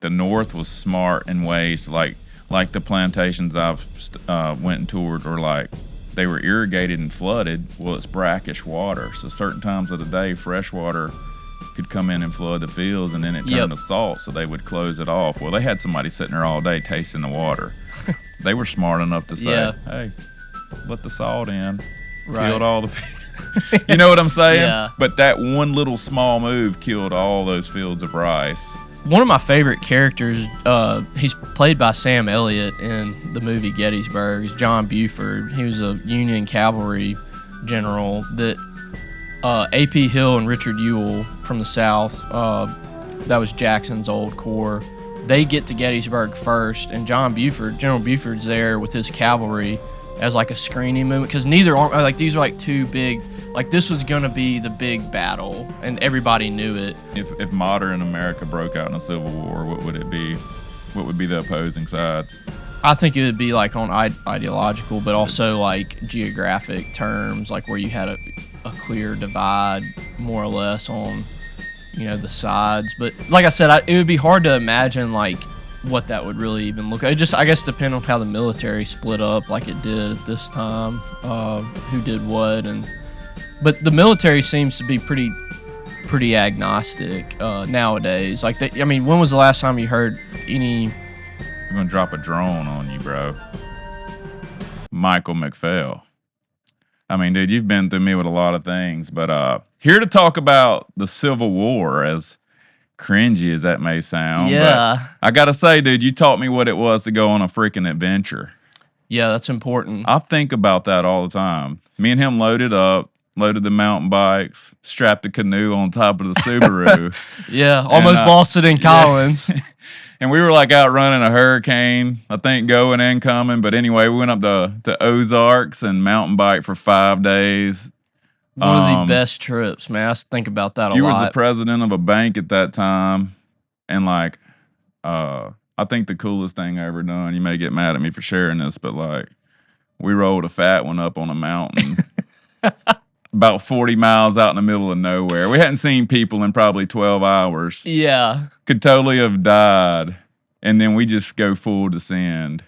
the North was smart in ways like the plantations I've went and toured, or like they were irrigated and flooded. Well, it's brackish water, so certain times of the day, fresh water could come in and flood the fields, and then it turned to salt, so they would close it off. Well, they had somebody sitting there all day tasting the water. So they were smart enough to say, hey, let the salt in. Killed all the fields. You know what I'm saying? Yeah. But that one little small move killed all those fields of rice. One of my favorite characters, he's played by Sam Elliott in the movie Gettysburg, is John Buford. He was a Union cavalry general that A.P. Hill and Richard Ewell from the South, that was Jackson's old corps. They get to Gettysburg first, and General Buford's there with his cavalry as like a screening movement, because neither arm, like these are like two big, like this was gonna be the big battle, and everybody knew it. If modern America broke out in a civil war, what would it be? What would be the opposing sides? I think it would be like on ideological, but also like geographic terms, like where you had a clear divide, more or less, on the sides. But like I said, it would be hard to imagine like what that would really even look like. It just, I guess, depend on how the military split up like it did at this time, who did what. But the military seems to be pretty agnostic nowadays. Like, when was the last time you heard any... I'm gonna drop a drone on you, bro. Michael McPhail. I mean, dude, you've been through me with a lot of things, but here to talk about the Civil War, as cringy as that may sound. Yeah. But I gotta say, dude, you taught me what it was to go on a freaking adventure. Yeah, that's important. I think about that all the time. Me and him loaded the mountain bikes, strapped the canoe on top of the Subaru. Yeah, almost lost it in Collins. Yeah. And we were like out running a hurricane, I think, going and coming. But anyway, we went up to Ozarks and mountain biked for 5 days. One of the best trips, man. I think about that a lot. You was the president of a bank at that time. And like, I think the coolest thing I ever done, you may get mad at me for sharing this, but like, we rolled a fat one up on a mountain. About 40 miles out in the middle of nowhere. We hadn't seen people in probably 12 hours. Yeah. Could totally have died. And then we just go full descend.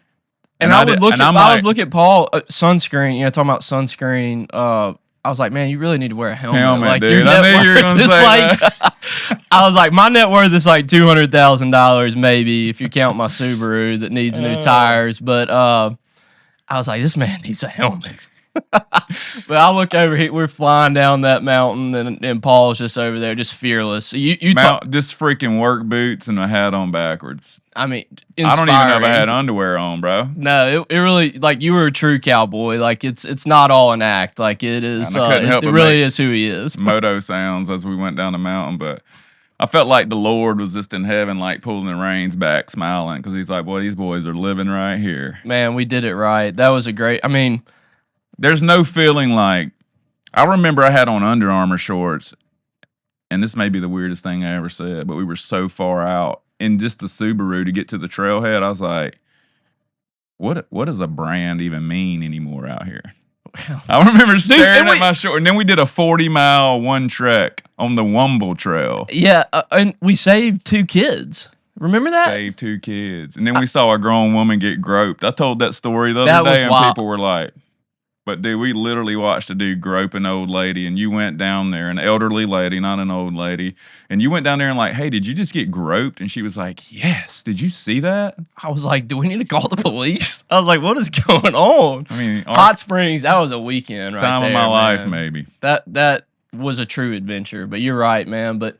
And I was looking at Paul, sunscreen, talking about sunscreen. I was like, man, you really need to wear a helmet. Like, dude. I knew you were going to say that. I was like, my net worth is like $200,000 maybe, if you count my Subaru that needs new tires. But I was like, this man needs a helmet. But I look over here, we're flying down that mountain, and Paul's just over there, just fearless. So this freaking work boots and a hat on backwards. I mean, I don't even know if I had underwear on, bro. No, it really, like, you were a true cowboy. Like, it's not all an act. Like, it is. It really is who he is. Moto sounds as we went down the mountain, but I felt like the Lord was just in heaven, like pulling the reins back, smiling, because he's like, boy, these boys are living right here. Man, we did it right. That was a great. There's no feeling like, I remember I had on Under Armour shorts, and this may be the weirdest thing I ever said, but we were so far out in just the Subaru to get to the trailhead. I was like, what does a brand even mean anymore out here? I remember staring at my short, and then we did a 40-mile one trek on the Wumble Trail. Yeah, and we saved 2 kids. Remember that? Saved 2 kids. And then we saw a grown woman get groped. I told that story the other day, and people were like, but dude, we literally watched a dude grope an old lady, and you went down there, an elderly lady, not an old lady, and you went down there and like, hey, did you just get groped? And she was like, yes. Did you see that? I was like, do we need to call the police? I was like, what is going on? I mean, Hot Springs, that was a weekend right there. Time of my life, maybe. That was a true adventure, but you're right, man. But,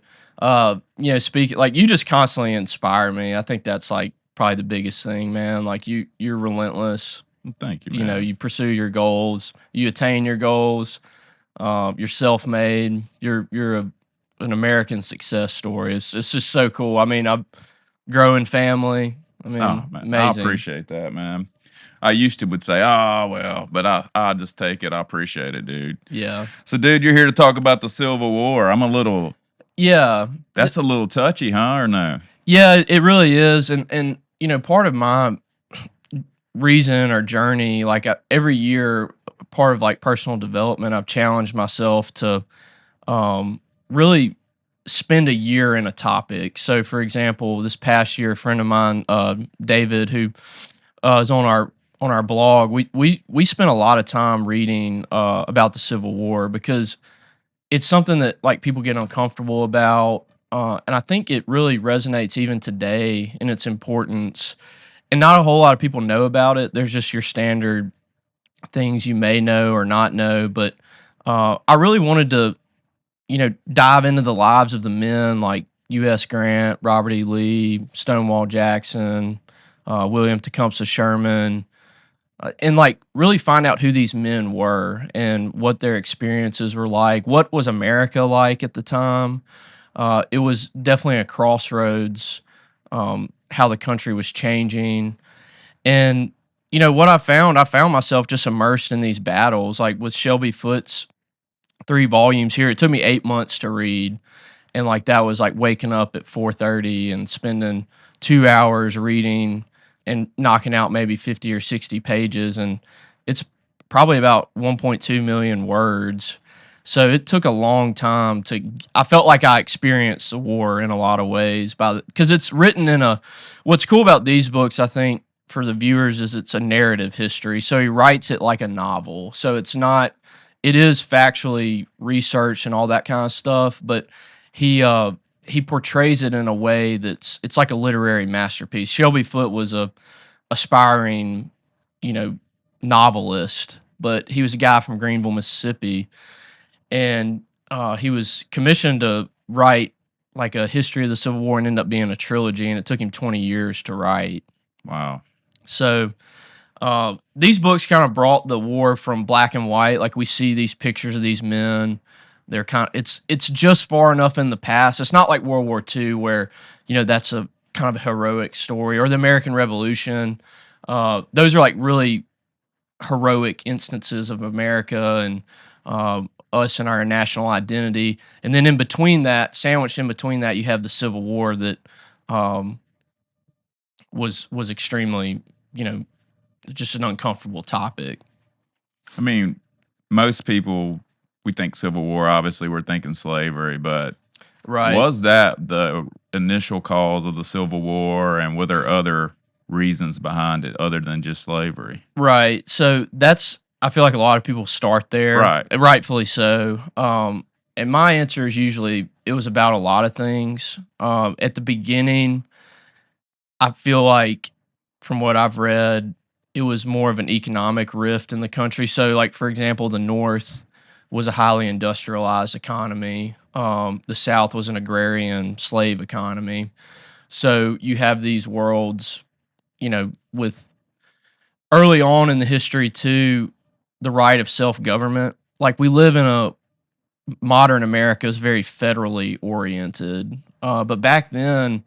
speaking, like, you just constantly inspire me. I think that's like probably the biggest thing, man. Like, you're relentless. Thank you, man. You pursue your goals, you attain your goals. You're self-made. You're an American success story. It's just so cool. I mean, I've growing family. Amazing. I appreciate that, man. I used to would say, oh, well, but I just take it. I appreciate it, dude. Yeah. So, dude, you're here to talk about the Civil War. I'm a little... Yeah. That's a little touchy, huh, or no? Yeah, it really is. And part of my reason or journey, like every year, part of like personal development, I've challenged myself to really spend a year in a topic. So, for example, this past year, a friend of mine, David, who is on our blog, we spent a lot of time reading about the Civil War because it's something that like people get uncomfortable about, and I think it really resonates even today in its importance. And not a whole lot of people know about it. There's just your standard things you may know or not know, but I really wanted to, dive into the lives of the men like U.S. Grant, Robert E. Lee, Stonewall Jackson, William Tecumseh Sherman, and like really find out who these men were and what their experiences were like. What was America like at the time? It was definitely a crossroads. How the country was changing, and what I found myself just immersed in these battles. Like with Shelby Foote's 3 volumes here, it took me 8 months to read, and like that was like waking up at 4:30 and spending 2 hours reading and knocking out maybe 50 or 60 pages, and it's probably about 1.2 million words. So it took a long time to. I felt like I experienced the war in a lot of ways because it's written in a. What's cool about these books, I think, for the viewers, is it's a narrative history. So he writes it like a novel. So it's not. It is factually researched and all that kind of stuff, but he portrays it in a way it's like a literary masterpiece. Shelby Foote was a aspiring, you know, novelist, but he was a guy from Greenville, Mississippi, and he was commissioned to write like a history of the Civil War and ended up being a trilogy, and it took him 20 years to write. Wow. So these books kind of brought the war from black and white. Like we see these pictures of these men. They're it's just far enough in the past. It's not like World War II where, that's a kind of a heroic story, or the American Revolution. Those are like really heroic instances of America and us and our national identity. And then in between that, sandwiched in between that, you have the Civil War that was extremely, just an uncomfortable topic. I mean, most people, we think Civil War, obviously we're thinking slavery, but right. Was that the initial cause of the Civil War, and were there other reasons behind it other than just slavery? Right. So I feel like a lot of people start there. Right. Rightfully so. And my answer is usually it was about a lot of things. At the beginning, I feel like from what I've read, it was more of an economic rift in the country. So, like, for example, the North was a highly industrialized economy. The South was an agrarian slave economy. So you have these worlds, with early on in the history too, the right of self-government. Like we live in a modern America is very federally oriented. But back then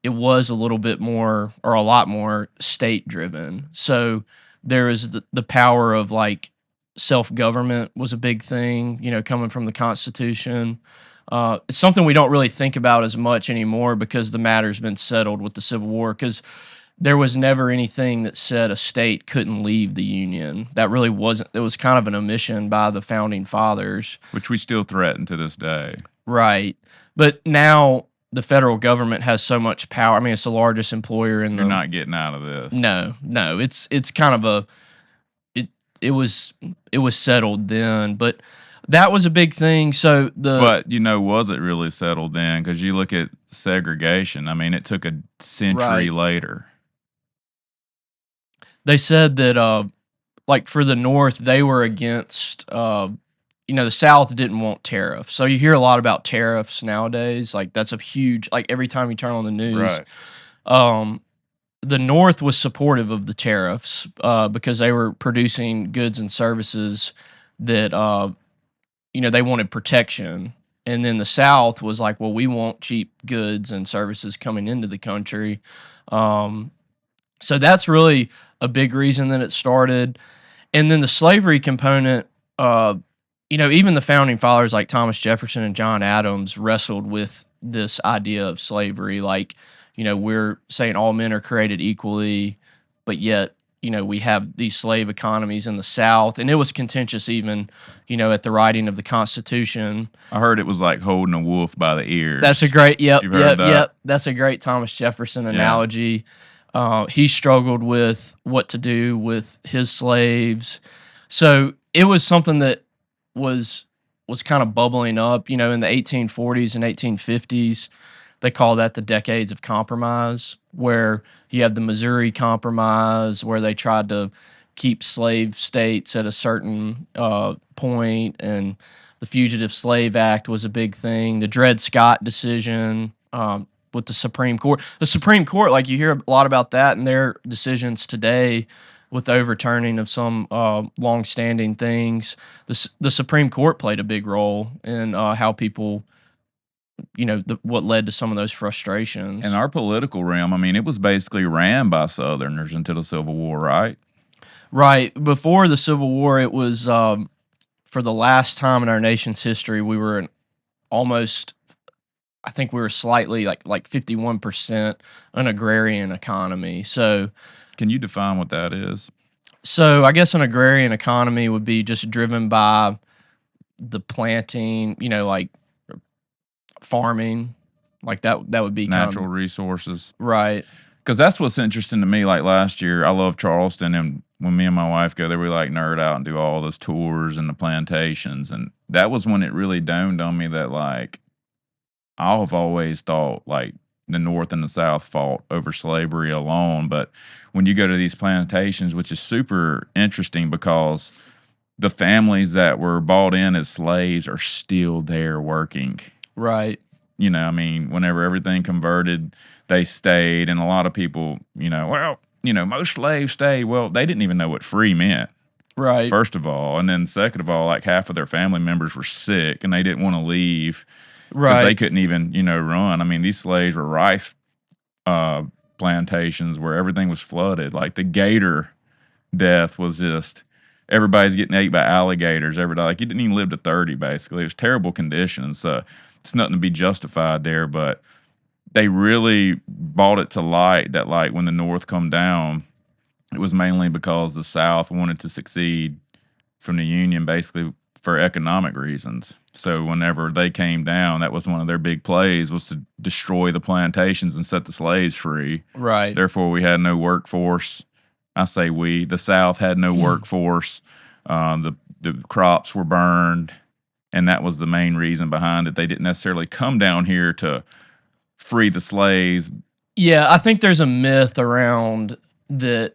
it was a little bit more or a lot more state driven. So there is the power of like self-government was a big thing, coming from the Constitution. It's something we don't really think about as much anymore because the matter's been settled with the Civil War, because there was never anything that said a state couldn't leave the Union. That really wasn't, it was kind of an omission by the founding fathers. Which we still threaten to this day. Right. But now the federal government has so much power. I mean, it's the largest employer in You're not getting out of this. No. It's kind of it was settled then, but that was a big thing. So But was it really settled then? Because you look at segregation. I mean, it took a century later. They said that like for the North, they were against the South didn't want tariffs. So you hear a lot about tariffs nowadays. Like that's a huge, like every time you turn on the news. Right. The North was supportive of the tariffs because they were producing goods and services that they wanted protection. And then the South was like, well, we want cheap goods and services coming into the country. So that's really a big reason that it started. And then the slavery component, even the founding fathers like Thomas Jefferson and John Adams wrestled with this idea of slavery. Like, we're saying all men are created equally, but yet we have these slave economies in the South, and it was contentious even, at the writing of the Constitution. I heard it was like holding a wolf by the That's a ears. great, yep, You've heard yep, that? yep. That's a great Thomas Jefferson Yeah. analogy. He struggled with what to do with his slaves, so it was something that was kind of bubbling up. In the 1840s and 1850s, they call that the decades of compromise, where you have the Missouri Compromise, where they tried to keep slave states at a certain point, and the Fugitive Slave Act was a big thing. The Dred Scott decision with the Supreme Court. The Supreme Court, like you hear a lot about that and their decisions today with the overturning of some long-standing things. The Supreme Court played a big role in how people, what led to some of those frustrations. In our political realm, I mean, it was basically ran by Southerners until the Civil War, right? Right. Before the Civil War, it was for the last time in our nation's history, we were almost, I think we were slightly like 51% an agrarian economy. So, can you define what that is? So I guess an agrarian economy would be just driven by the planting, like farming, like that would be natural resources, right? Because that's what's interesting to me. Like last year, I love Charleston, and when me and my wife go there, we like nerd out and do all those tours and the plantations, and that was when it really dawned on me that like I've always thought like the North and the South fought over slavery alone, but when you go to these plantations, which is super interesting because the families that were bought in as slaves are still there working. Right. I mean, whenever everything converted, they stayed. And a lot of people, most slaves stayed. Well, they didn't even know what free meant. Right. First of all. And then second of all, like half of their family members were sick and they didn't want to leave because they couldn't even, run. I mean, these slaves were rice plantations where everything was flooded. Like the gator death was just everybody's getting ate by alligators every day. Like you didn't even live to 30 basically. It was terrible conditions. So it's nothing to be justified there, but they really brought it to light that like when the North come down, it was mainly because the South wanted to succeed from the Union basically for economic reasons. So whenever they came down, that was one of their big plays was to destroy the plantations and set the slaves free. Right. Therefore, we had no workforce. I say we. The South had no workforce. The crops were burned, and that was the main reason behind it. They didn't necessarily come down here to free the slaves. Yeah, I think there's a myth around that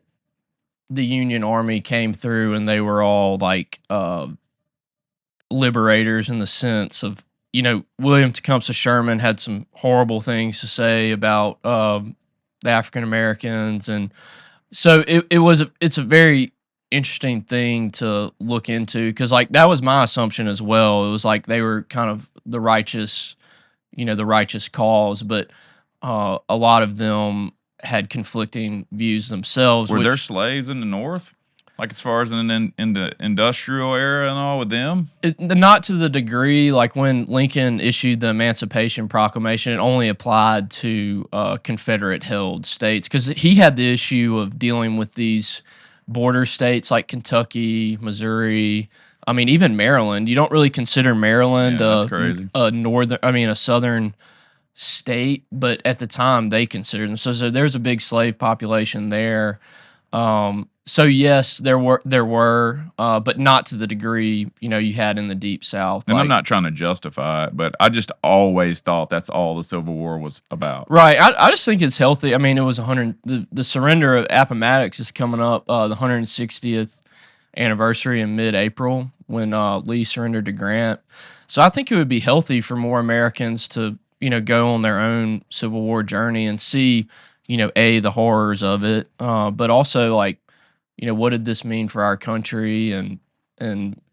the Union Army came through and they were all like liberators in the sense of, William Tecumseh Sherman had some horrible things to say about the African Americans, and so it's a very interesting thing to look into because like that was my assumption as well. It was like they were kind of the righteous cause, but a lot of them had conflicting views themselves. Were there slaves in the North? Like as far as in the industrial era and all with them? Not to the degree, like when Lincoln issued the Emancipation Proclamation, it only applied to Confederate-held states because he had the issue of dealing with these border states like Kentucky, Missouri, I mean, even Maryland. You don't really consider Maryland a southern state, but at the time they considered them. So there's a big slave population there. So yes, there were, but not to the degree you had in the Deep South. And I'm not trying to justify it, but I just always thought that's all the Civil War was about. Right. I just think it's healthy. I mean, it was the surrender of Appomattox is coming up, the 160th anniversary in mid-April when Lee surrendered to Grant. So I think it would be healthy for more Americans to go on their own Civil War journey and see the horrors of it, but also like what did this mean for our country, and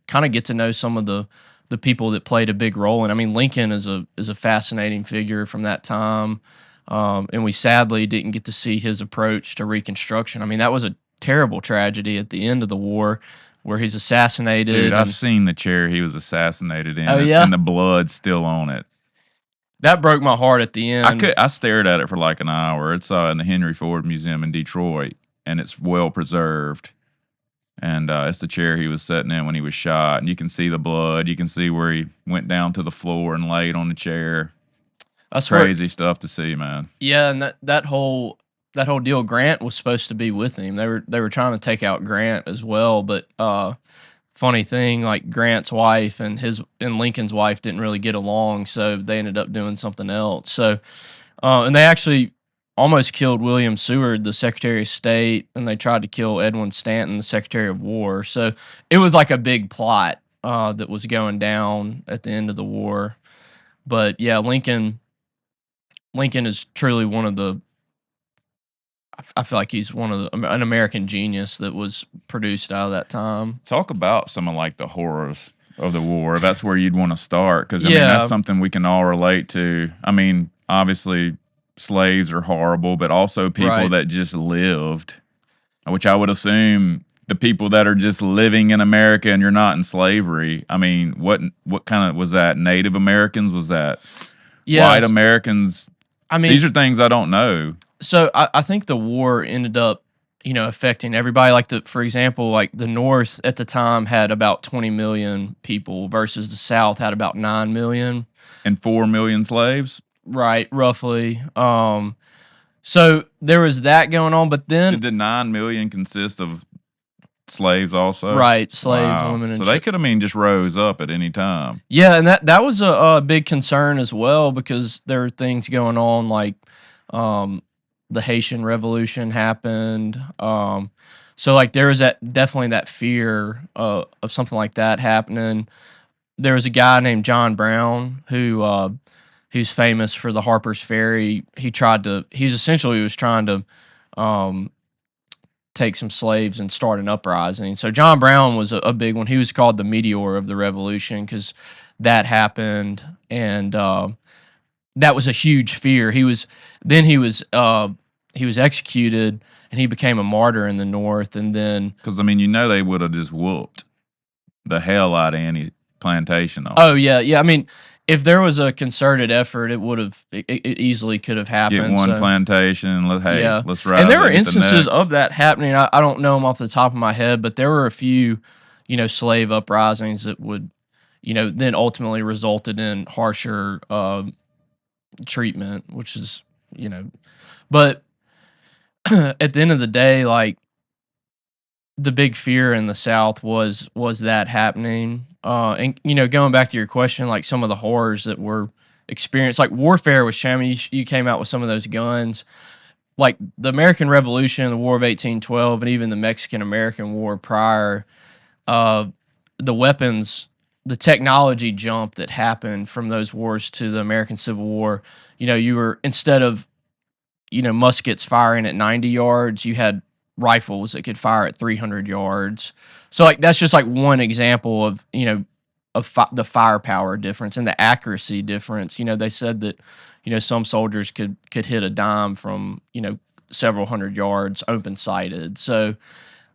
kind of get to know some of the people that played a big role. And I mean, Lincoln is a fascinating figure from that time, and we sadly didn't get to see his approach to Reconstruction. I mean, that was a terrible tragedy at the end of the war where he's assassinated. Dude, I've seen the chair he was assassinated in, yeah? And the blood's still on it. That broke my heart at the end. I stared at it for like an hour. It's in the Henry Ford Museum in Detroit, and it's well preserved. And it's the chair he was sitting in when he was shot. And you can see the blood. You can see where he went down to the floor and laid on the chair. That's Crazy stuff to see, man. Yeah, and that whole deal, Grant was supposed to be with him. They were trying to take out Grant as well, but funny thing, like Grant's wife and Lincoln's wife didn't really get along, so they ended up doing something else. So, and they actually almost killed William Seward, the Secretary of State, and they tried to kill Edwin Stanton, the Secretary of War. So it was like a big plot that was going down at the end of the war. But yeah, Lincoln is truly one of the. I feel like he's an American genius that was produced out of that time. Talk about some of like the horrors of the war. That's where you'd want to start, because I mean that's something we can all relate to. I mean, obviously slaves are horrible, but also people that just lived, which I would assume the people that are just living in America and you're not in slavery. I mean, what kind of was that? Native Americans? Was that white Americans? I mean, these are things I don't know. So I think the war ended up, affecting everybody. Like for example, like the North at the time had about 20 million people versus the South had about 9 million. And 4 million slaves? Right, roughly. So there was that going on, but then did the 9 million consist of slaves also? Right, slaves, women, and so they could have just rose up at any time. Yeah, and that was a big concern as well, because there were things going on like the Haitian Revolution happened. So like there was definitely that fear of something like that happening. There was a guy named John Brown who's famous for the Harper's Ferry. He was trying to take some slaves and start an uprising. So John Brown was a big one. He was called the meteor of the Revolution because that happened, and that was a huge fear. He was executed, and he became a martyr in the North. And then, because I mean, they would have just whooped the hell out of any plantation owner. Oh yeah. I mean, if there was a concerted effort, it easily could have happened. Get one plantation. Let's ride. And there were instances of that happening. I don't know them off the top of my head, but there were a few, slave uprisings that would, then ultimately resulted in harsher treatment, which is, but at the end of the day, like the big fear in the South was that happening. And going back to your question, like some of the horrors that were experienced, like warfare with Shammy, you came out with some of those guns, like the American Revolution, the War of 1812, and even the Mexican-American War prior. The weapons, the technology jump that happened from those wars to the American Civil War. You were, instead of muskets firing at 90 yards, you had rifles that could fire at 300 yards. So like that's just like one example of the firepower difference and the accuracy difference. They said that some soldiers could hit a dime from several hundred yards open sighted. So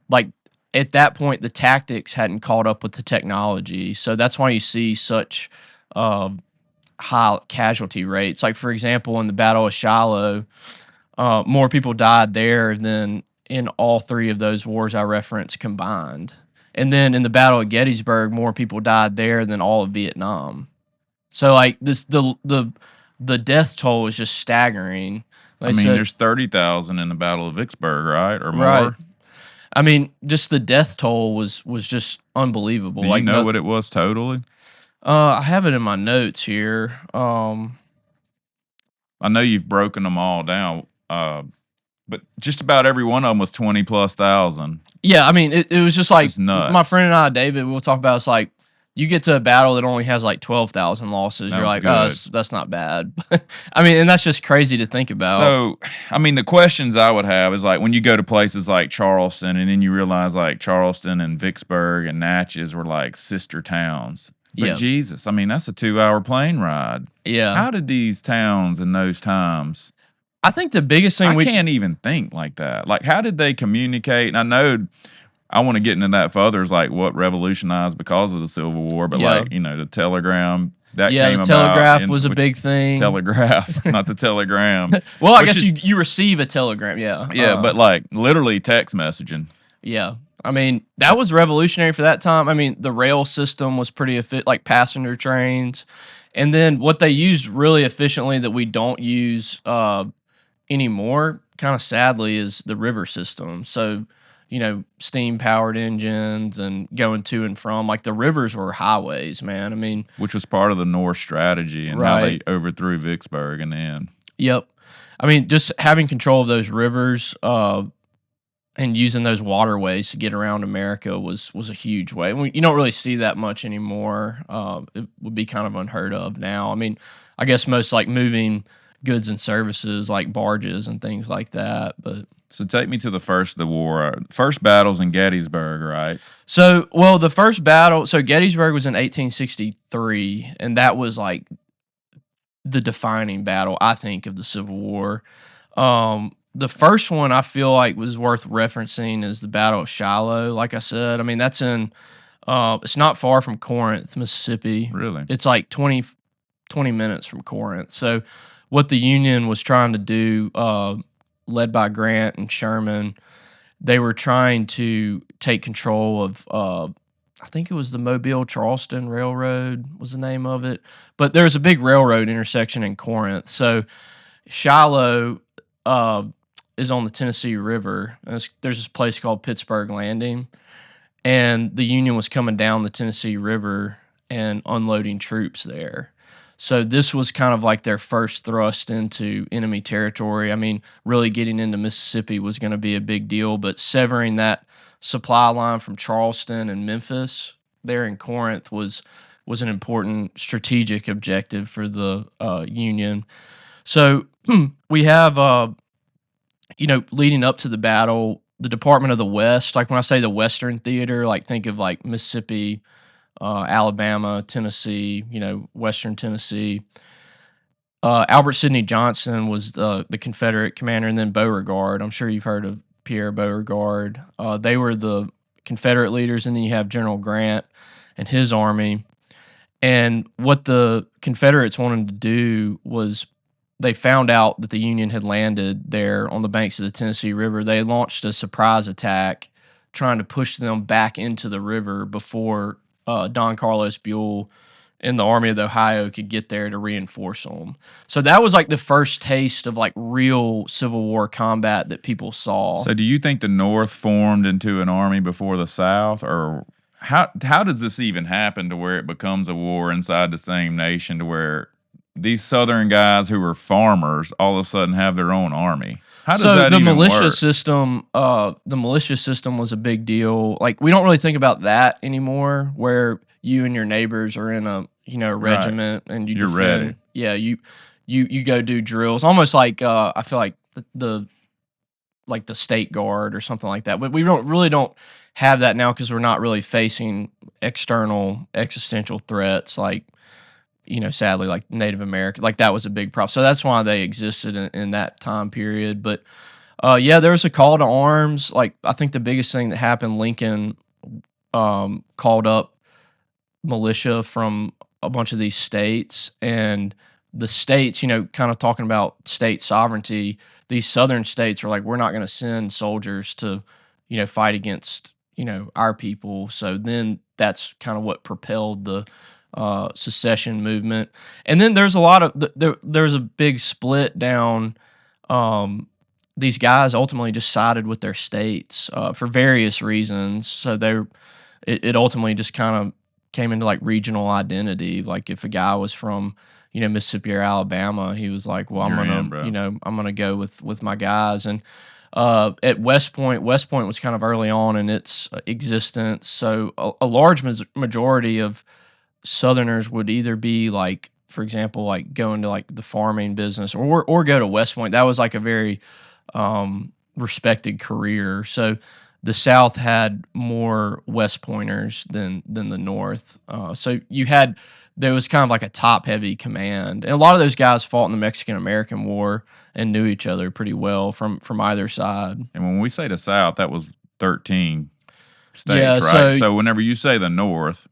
like at that point the tactics hadn't caught up with the technology. So that's why you see such high casualty rates. Like for example, in the Battle of Shiloh, more people died there than in all three of those wars I referenced combined. And then in the Battle of Gettysburg, more people died there than all of Vietnam. So like the death toll is just staggering. There's 30,000 in the Battle of Vicksburg, right, or more. Right. I mean, just the death toll was just unbelievable. Do you know what it was totally? I have it in my notes here. I know you've broken them all down. But just about every one of them was 20,000+. Yeah, I mean, it was just like nuts. My friend and I, David, we'll talk about. It's like you get to a battle that only has like 12,000 losses. You're like, oh, that's not bad. I mean, and that's just crazy to think about. So, I mean, the questions I would have is like when you go to places like Charleston, and then you realize like Charleston and Vicksburg and Natchez were like sister towns. But Jesus, I mean, that's a 2-hour plane ride. Yeah. How did these towns in those times? I think the biggest thing I can't even think like that. Like, how did they communicate? And I know I want to get into that further, is like what revolutionized because of the Civil War, but like, the telegram. That Yeah, came the about telegraph in was a with big thing. telegraph, not the telegram. Well, I Which guess is you receive a telegram. Yeah. yeah, but like literally text messaging. Yeah. I mean, that was revolutionary for that time. I mean, the rail system was pretty like passenger trains. And then what they used really efficiently that we don't use anymore, kind of sadly, is the river system. So, steam powered engines and going to and from, like the rivers were highways, man. I mean, Which was part of the North strategy and how they right. overthrew Vicksburg in the end. Yep. I mean, just having control of those rivers, and using those waterways to get around America was a huge way. You don't really see that much anymore. It would be kind of unheard of now. I mean, I guess most like moving goods and services like barges and things like that. But So take me to the first of the war. First battles in Gettysburg, right? the first battle, so Gettysburg was in 1863, and that was like the defining battle, I think, of the Civil War. The first one I feel like was worth referencing is the Battle of Shiloh. Like I said, I mean that's in it's not far from Corinth, Mississippi. Really? It's like 20 minutes from Corinth. So what the Union was trying to do, led by Grant and Sherman, they were trying to take control of I think it was the Mobile Charleston Railroad was the name of it. But there's a big railroad intersection in Corinth. So Shiloh is on the Tennessee River. There's this place called Pittsburgh Landing, and the Union was coming down the Tennessee River and unloading troops there. So this was kind of like their first thrust into enemy territory. I mean, really getting into Mississippi was going to be a big deal, but severing that supply line from Charleston and Memphis there in Corinth was an important strategic objective for the Union. So we have leading up to the battle, the Department of the West, like when I say the Western Theater, like think of like Mississippi, Alabama, Tennessee, Western Tennessee. Albert Sidney Johnston was the Confederate commander, and then Beauregard. I'm sure you've heard of Pierre Beauregard. They were the Confederate leaders, and then you have General Grant and his army. And what the Confederates wanted to do was they found out that the Union had landed there on the banks of the Tennessee River. They launched a surprise attack trying to push them back into the river before Don Carlos Buell and the Army of the Ohio could get there to reinforce them. So that was like the first taste of like real Civil War combat that people saw. So do you think the North formed into an army before the South, or how does this even happen to where it becomes a war inside the same nation, to where these Southern guys who were farmers all of a sudden have their own army? How does that the even militia work? system, the militia system was a big deal. Like we don't really think about that anymore, where you and your neighbors are in a regiment and You're defend. ready. Yeah, you go do drills, almost like I feel like the state guard or something like that. But we don't have that now because we're not really facing external existential threats like sadly, like Native American, like that was a big problem. So that's why they existed in that time period. But there was a call to arms. Like I think the biggest thing that happened, Lincoln called up militia from a bunch of these states, and the states, kind of talking about state sovereignty. These southern states were like, we're not going to send soldiers to, fight against, our people. So then that's kind of what propelled the secession movement. And then there's a lot of there's a big split down. These guys ultimately just sided with their states for various reasons. So it ultimately just kind of came into like regional identity. Like if a guy was from Mississippi or Alabama, he was like, well, I'm gonna go with my guys. And at West Point was kind of early on in its existence. So a large majority of Southerners would either be like, for example, like going to like the farming business or go to West Point. That was like a very respected career. So the South had more West Pointers than the North. So there was kind of like a top heavy command. And a lot of those guys fought in the Mexican-American War and knew each other pretty well from either side. And when we say the South, that was 13 states, right? So whenever you say the North,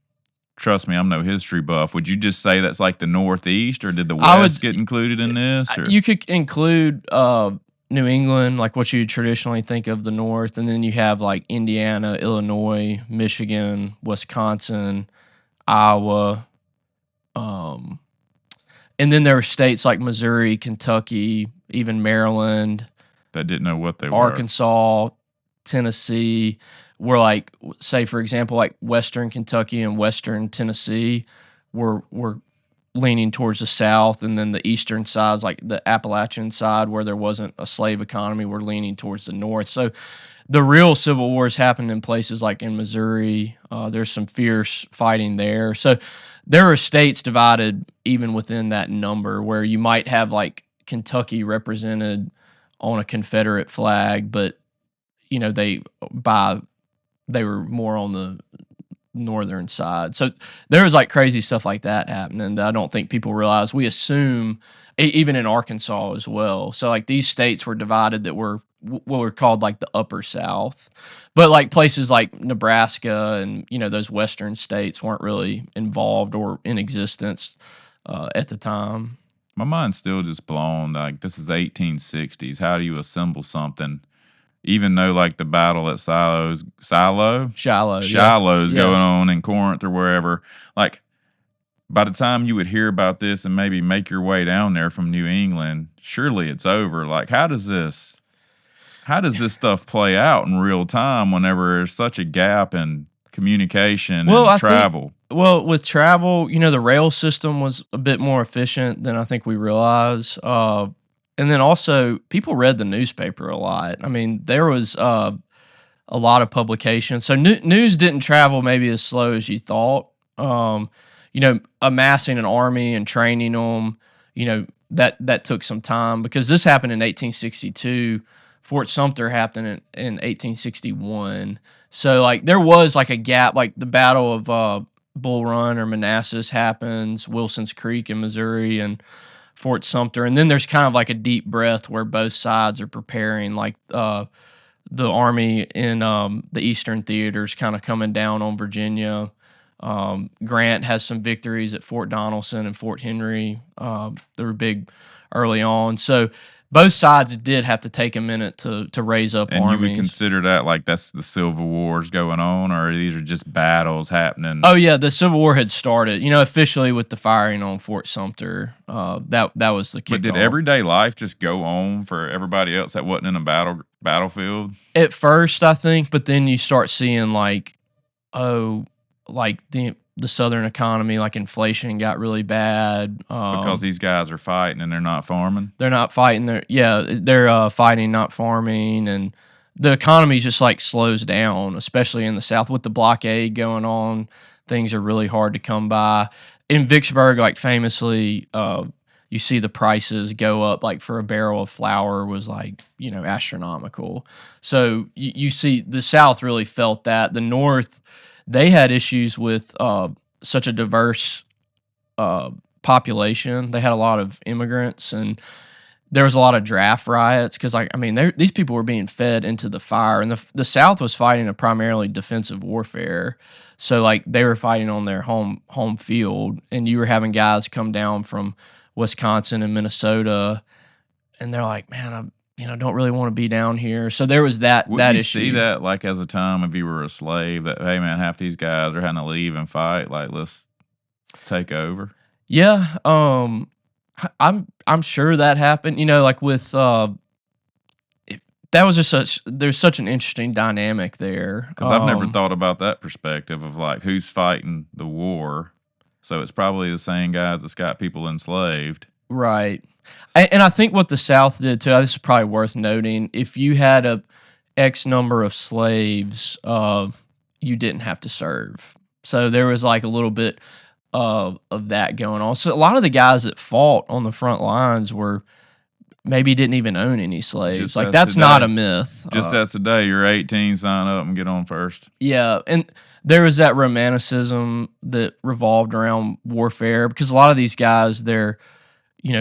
trust me, I'm no history buff. Would you just say that's like the Northeast, or did the I would West get included in this? Or you could include New England, like what you traditionally think of the North, and then you have like Indiana, Illinois, Michigan, Wisconsin, Iowa, um, and then there were states like Missouri, Kentucky, even Maryland, that didn't know what they were. Arkansas, Tennessee, were like, say for example, like Western Kentucky and Western Tennessee were leaning towards the South, and then the eastern sides, like the Appalachian side, where there wasn't a slave economy, were leaning towards the North. So the real civil wars happened in places like in Missouri. There's some fierce fighting there. So there are states divided even within that number, where you might have like Kentucky represented on a Confederate flag, but you know they were more on the northern side. So there was like crazy stuff like that happening that I don't think people realize. We assume even in Arkansas as well. So like these states were divided that were what were called like the upper South, but like places like Nebraska and those western states weren't really involved or in existence at the time. My mind's still just blown. Like, this is 1860s. How do you assemble something? Even though, like, the battle at Shiloh's going on in Corinth or wherever, like, by the time you would hear about this and maybe make your way down there from New England, surely it's over. Like, how does this stuff play out in real time whenever there's such a gap in communication and travel? With travel, the rail system was a bit more efficient than I think we realize. And then also, people read the newspaper a lot. I mean, there was a lot of publications. So news didn't travel maybe as slow as you thought. Amassing an army and training them, that took some time, because this happened in 1862. Fort Sumter happened in 1861. So, like, there was, like, a gap. Like, the Battle of Bull Run or Manassas happens, Wilson's Creek in Missouri, and Fort Sumter. And then there's kind of like a deep breath where both sides are preparing, like the army in the Eastern Theater's kind of coming down on Virginia. Grant has some victories at Fort Donelson and Fort Henry. They were big early on. So both sides did have to take a minute to raise up armies. And you would consider that like that's the Civil War's going on, or these are just battles happening? Oh yeah, the Civil War had started, officially with the firing on Fort Sumter. That was the kickoff. But did everyday life just go on for everybody else that wasn't in a battlefield? At first, I think, but then you start seeing the Southern economy, like inflation got really bad. Because these guys are fighting and they're not farming? They're not fighting. They're fighting, not farming. And the economy just like slows down, especially in the South with the blockade going on. Things are really hard to come by. In Vicksburg, like famously, you see the prices go up, like for a barrel of flour was like, astronomical. So you see the South really felt that. The North, they had issues with such a diverse population. They had a lot of immigrants, and there was a lot of draft riots because, these people were being fed into the fire, and the South was fighting a primarily defensive warfare. So, like, they were fighting on their home field, and you were having guys come down from Wisconsin and Minnesota, and they're like, man, I don't really want to be down here. So there was that issue. Would you see that, like, as a time if you were a slave, that, hey, man, half these guys are having to leave and fight, like, let's take over? Yeah, I'm sure that happened. Like with that was just there's such an interesting dynamic there. Because I've never thought about that perspective of, like, who's fighting the war. So it's probably the same guys that's got people enslaved. Right. And I think what the South did too, this is probably worth noting, if you had a X number of slaves, you didn't have to serve. So there was like a little bit of that going on. So a lot of the guys that fought on the front lines maybe didn't even own any slaves. Just like that's today. Not a myth. Just as today, you're 18, sign up and get on first. Yeah, and there was that romanticism that revolved around warfare, because a lot of these guys, they're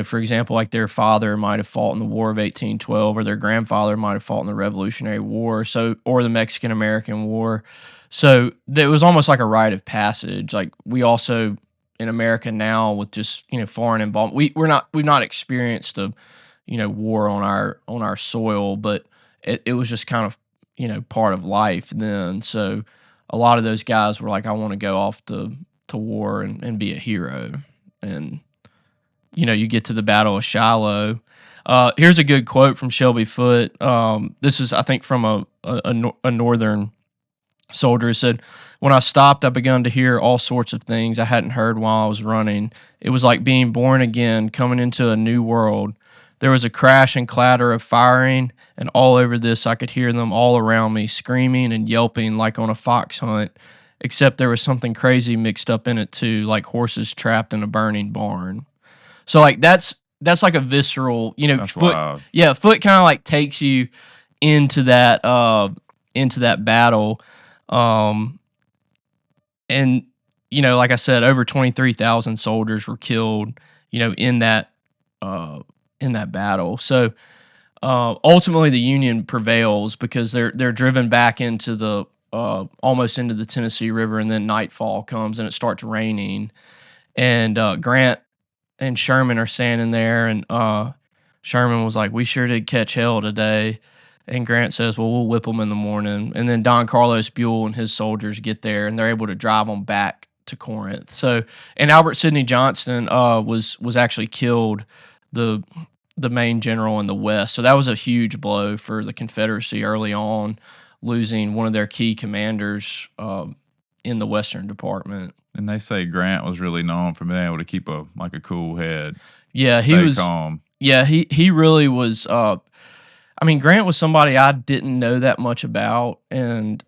for example, like their father might have fought in the War of 1812, or their grandfather might have fought in the Revolutionary War, or the Mexican American War. So it was almost like a rite of passage. Like we also in America now with just foreign involvement, we've not experienced a war on our soil, but it was just kind of part of life then. So a lot of those guys were like, I want to go off to war and be a hero. And you get to the Battle of Shiloh. Here's a good quote from Shelby Foote. This is, I think, from a northern soldier. It said, "When I stopped, I begun to hear all sorts of things I hadn't heard while I was running. It was like being born again, coming into a new world. There was a crash and clatter of firing, and all over this I could hear them all around me, screaming and yelping like on a fox hunt, except there was something crazy mixed up in it too, like horses trapped in a burning barn." So like that's like a visceral, That's Foot. wild. Yeah, Foot kind of like takes you into that battle, and like I said, over 23,000 soldiers were killed, in that battle. So ultimately, the Union prevails because they're driven back into the almost into the Tennessee River, and then nightfall comes and it starts raining, and Grant and Sherman are standing there, and Sherman was like, "We sure did catch hell today." And Grant says, "Well, we'll whip them in the morning." And then Don Carlos Buell and his soldiers get there, and they're able to drive them back to Corinth. So, and Albert Sidney Johnston was actually killed, the main general in the West. So that was a huge blow for the Confederacy early on, losing one of their key commanders in the Western Department. And they say Grant was really known for being able to keep a cool head. Yeah, he Stay was calm. Yeah, he really was. I mean, Grant was somebody I didn't know that much about, and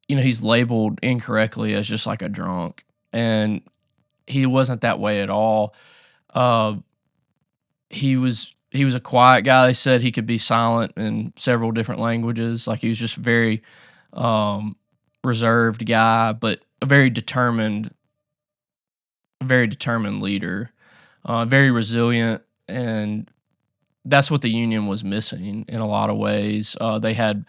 he's labeled incorrectly as just like a drunk, and he wasn't that way at all. He was a quiet guy. They said he could be silent in several different languages. Like he was just very reserved guy, but a very determined leader, very resilient, and that's what the Union was missing in a lot of ways. They had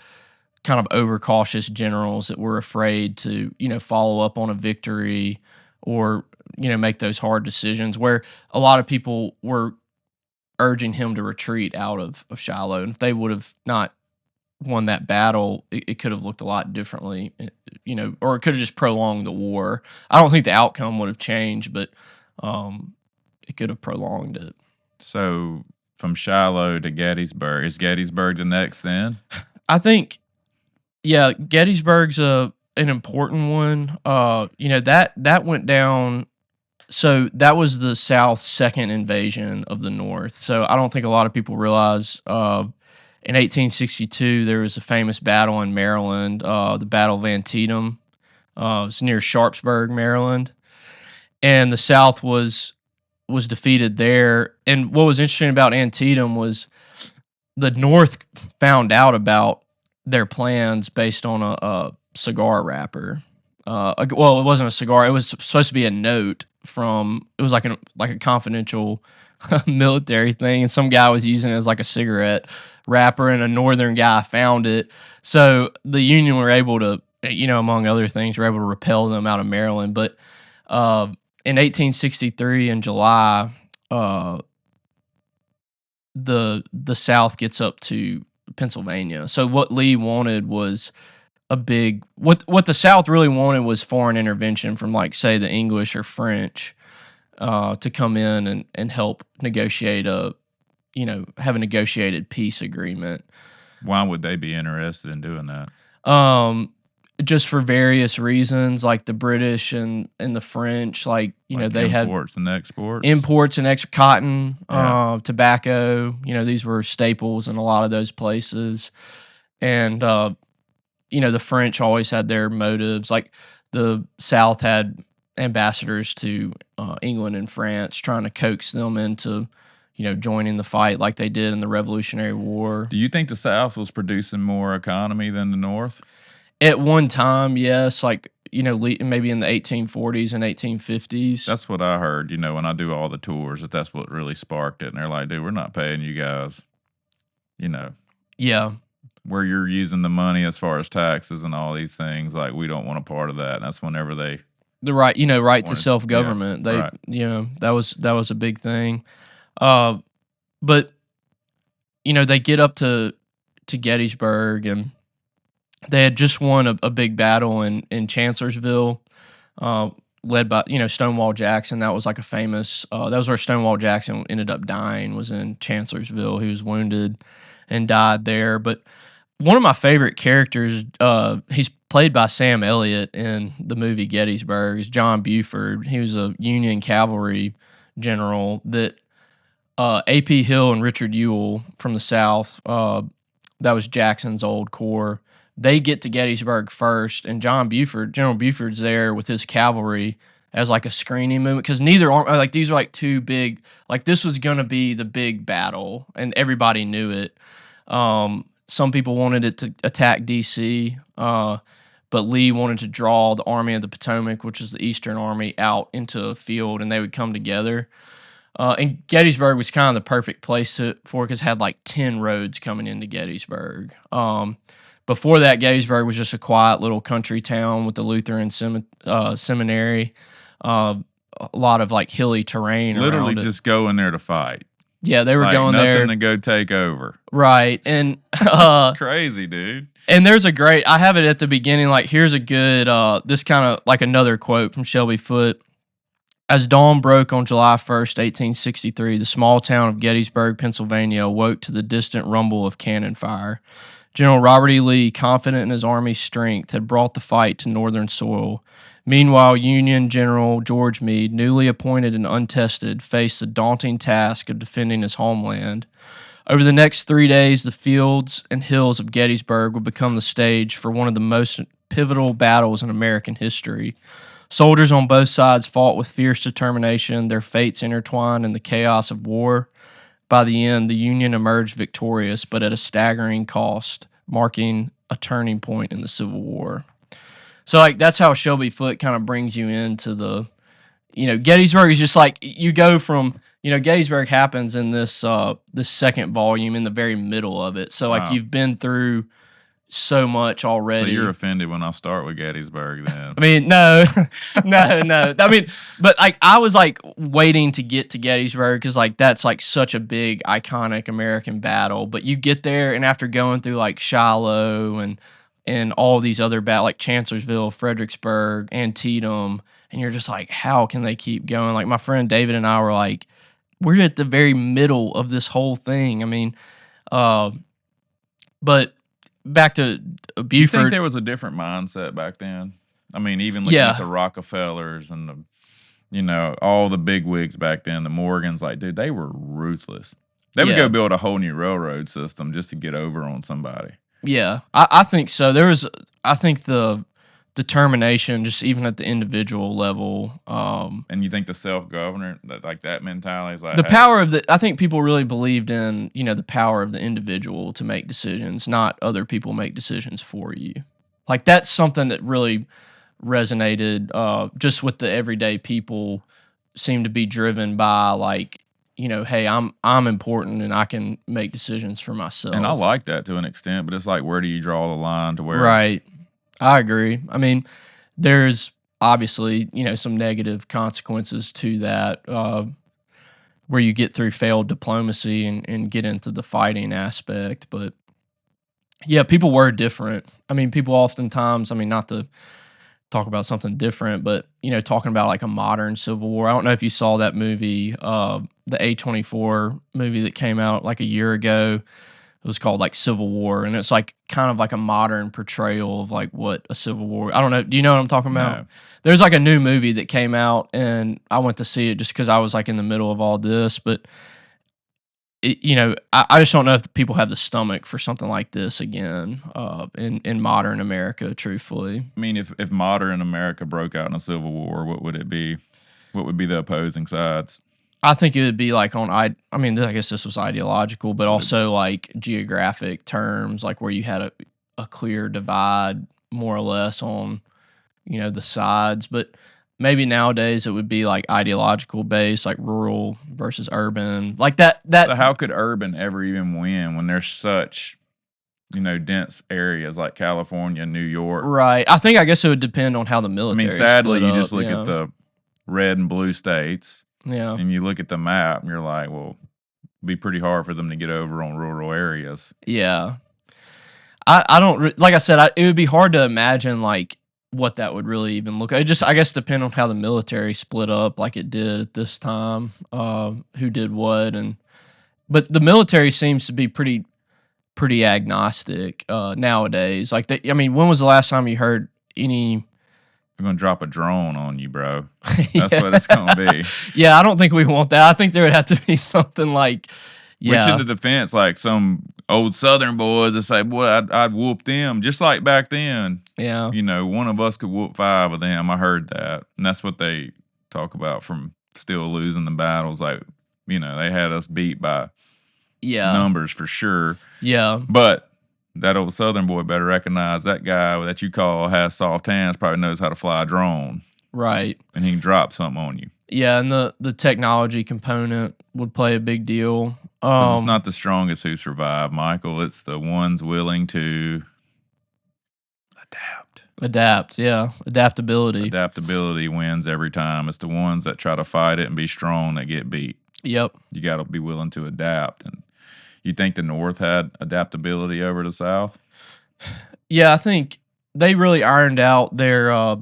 kind of overcautious generals that were afraid to, follow up on a victory or, make those hard decisions, where a lot of people were urging him to retreat out of Shiloh. And if they would have not won that battle, it could have looked a lot differently, or it could have just prolonged the war. I don't think the outcome would have changed, but it could have prolonged it. So from Shiloh to Gettysburg, is Gettysburg the next then? I think, yeah, Gettysburg's an important one. That went down. So that was the South's second invasion of the North. So I don't think a lot of people realize in 1862 there was a famous battle in Maryland, the Battle of Antietam. It's near Sharpsburg, Maryland, and the South was defeated there. And what was interesting about Antietam was the North found out about their plans based on a cigar wrapper. Well, it wasn't a cigar. It was supposed to be a note from. It was like a confidential military thing, and some guy was using it as like a cigarette wrapper, and a Northern guy found it. So the Union were able to, among other things, were able to repel them out of Maryland. But in 1863, in July, the South gets up to Pennsylvania. So what Lee wanted was what the South really wanted was foreign intervention from, like, say, the English or French to come in and help negotiate have a negotiated peace agreement. Why would they be interested in doing that? Just for various reasons, like the British and the French, like they had imports and exports, cotton, tobacco. These were staples in a lot of those places, and the French always had their motives. Like the South had ambassadors to England and France trying to coax them into joining the fight like they did in the Revolutionary War. Do you think the South was producing more economy than the North? At one time, yes. Like maybe in the 1840s and 1850s. That's what I heard. When I do all the tours, that's what really sparked it. And they're like, dude, we're not paying you guys. Yeah. Where you're using the money as far as taxes and all these things, like we don't want a part of that. And that's whenever they right to wanted- self-government. yeah, That was a big thing. But they get up to Gettysburg, and they had just won a big battle in Chancellorsville, led by Stonewall Jackson. That was like a famous. That was where Stonewall Jackson ended up dying. Was in Chancellorsville. He was wounded and died there. But one of my favorite characters, he's played by Sam Elliott in the movie Gettysburg, is John Buford. He was a Union cavalry general that A.P. Hill and Richard Ewell from the South, that was Jackson's old corps. They get to Gettysburg first, and General Buford's there with his cavalry as like a screening movement, because neither arm, like these are like two big, like this was going to be the big battle, and everybody knew it. Some people wanted it to attack D.C., but Lee wanted to draw the Army of the Potomac, which is the Eastern Army, out into a field, and they would come together. And Gettysburg was kind of the perfect place for it, because it had like 10 roads coming into Gettysburg. Before that, Gettysburg was just a quiet little country town with the Lutheran seminary. A lot of like hilly terrain. literally around it. just go in there to fight. Yeah, they were Like, going nothing there. to go take over. Right. And It's crazy, dude. and there's I have it at the beginning, like here's a good, this kind of like another quote from Shelby Foote. As dawn broke on July 1st, 1863, the small town of Gettysburg, Pennsylvania, awoke to the distant rumble of cannon fire. General Robert E. Lee, confident in his army's strength, had brought the fight to northern soil. Meanwhile, Union General George Meade, newly appointed and untested, faced the daunting task of defending his homeland. Over the next 3 days, the fields and hills of Gettysburg would become the stage for one of the most pivotal battles in American history. Soldiers on both sides fought with fierce determination, their fates intertwined in the chaos of war. By the end, the Union emerged victorious, but at a staggering cost, marking a turning point in the Civil War. So, like, that's how Shelby Foote kind of brings you into the, Gettysburg is just like, you go from, Gettysburg happens in this second volume in the very middle of it. So, like, Wow. you've been through so much already. So you're offended when I start with Gettysburg then. I mean, no. I mean, but like I was like waiting to get to Gettysburg because like that's like such a big iconic American battle. But you get there, and after going through like Shiloh and all these other battles like Chancellorsville, Fredericksburg, Antietam, and you're just like, how can they keep going? Like my friend David and I were like, we're at the very middle of this whole thing. I mean, but back to Buford. You think there was a different mindset back then? I mean, even looking Yeah. at the Rockefellers and all the big wigs back then, the Morgans, like, dude, they were ruthless. They would Yeah. go build a whole new railroad system just to get over on somebody. Yeah, I think so. I think the determination, just even at the individual level, And you think the self-governor, that mentality is like, the hey, power of I think people really believed in, the power of the individual to make decisions, not other people make decisions for you. Like that's something that really resonated, just with the everyday people seem to be driven by like, hey, I'm important and I can make decisions for myself. And I like that to an extent, but it's like, where do you draw the line to where? Right. I agree. I mean, there's obviously, some negative consequences to that, where you get through failed diplomacy and get into the fighting aspect. But yeah, people were different. I mean, people oftentimes, I mean, not to talk about something different, but, talking about like a modern Civil War. I don't know if you saw that movie, the A24 movie that came out like a year ago. It was called like Civil War, and it's like kind of like a modern portrayal of like what a Civil War. I don't know. Do you know what I'm talking about? No. There's like a new movie that came out, and I went to see it just because I was like in the middle of all this. But I just don't know if people have the stomach for something like this again in modern America. Truthfully, I mean, if modern America broke out in a civil war, what would it be? What would be the opposing sides? I think it would be like I mean, I guess this was ideological, but also like geographic terms, like where you had a clear divide more or less on, the sides, but maybe nowadays it would be like ideological based, like rural versus urban, like that. So how could urban ever even win when there's such, dense areas like California, New York? Right. I guess it would depend on how the I military. mean, sadly, split you just up, look at the red and blue states, yeah. and you look at the map, and you're like, well, it'd be pretty hard for them to get over on rural areas. Yeah. I don't like I said, it would be hard to imagine like what that would really even look. It just I guess depend on how the military split up, like it did at this time, who did what, but the military seems to be pretty agnostic nowadays. Like I mean, when was the last time you heard any? They're gonna drop a drone on you, bro. That's what it's gonna be. Yeah, I don't think we want that. I think there would have to be something like, Which in the defense, like some old Southern boys that say, boy, I'd whoop them. Just like back then. Yeah. One of us could whoop 5 of them. I heard that. And that's what they talk about from still losing the battles. Like, they had us beat by numbers for sure. Yeah. But that old Southern boy better recognize that guy that you call has soft hands probably knows how to fly a drone. Right. And he can drop something on you. Yeah, and the technology component would play a big deal. It's not the strongest who survive, Michael. It's the ones willing to adapt. Yeah, adaptability. Adaptability wins every time. It's the ones that try to fight it and be strong that get beat. Yep. You got to be willing to adapt. And you think the North had adaptability over the South? Yeah, I think they really ironed out their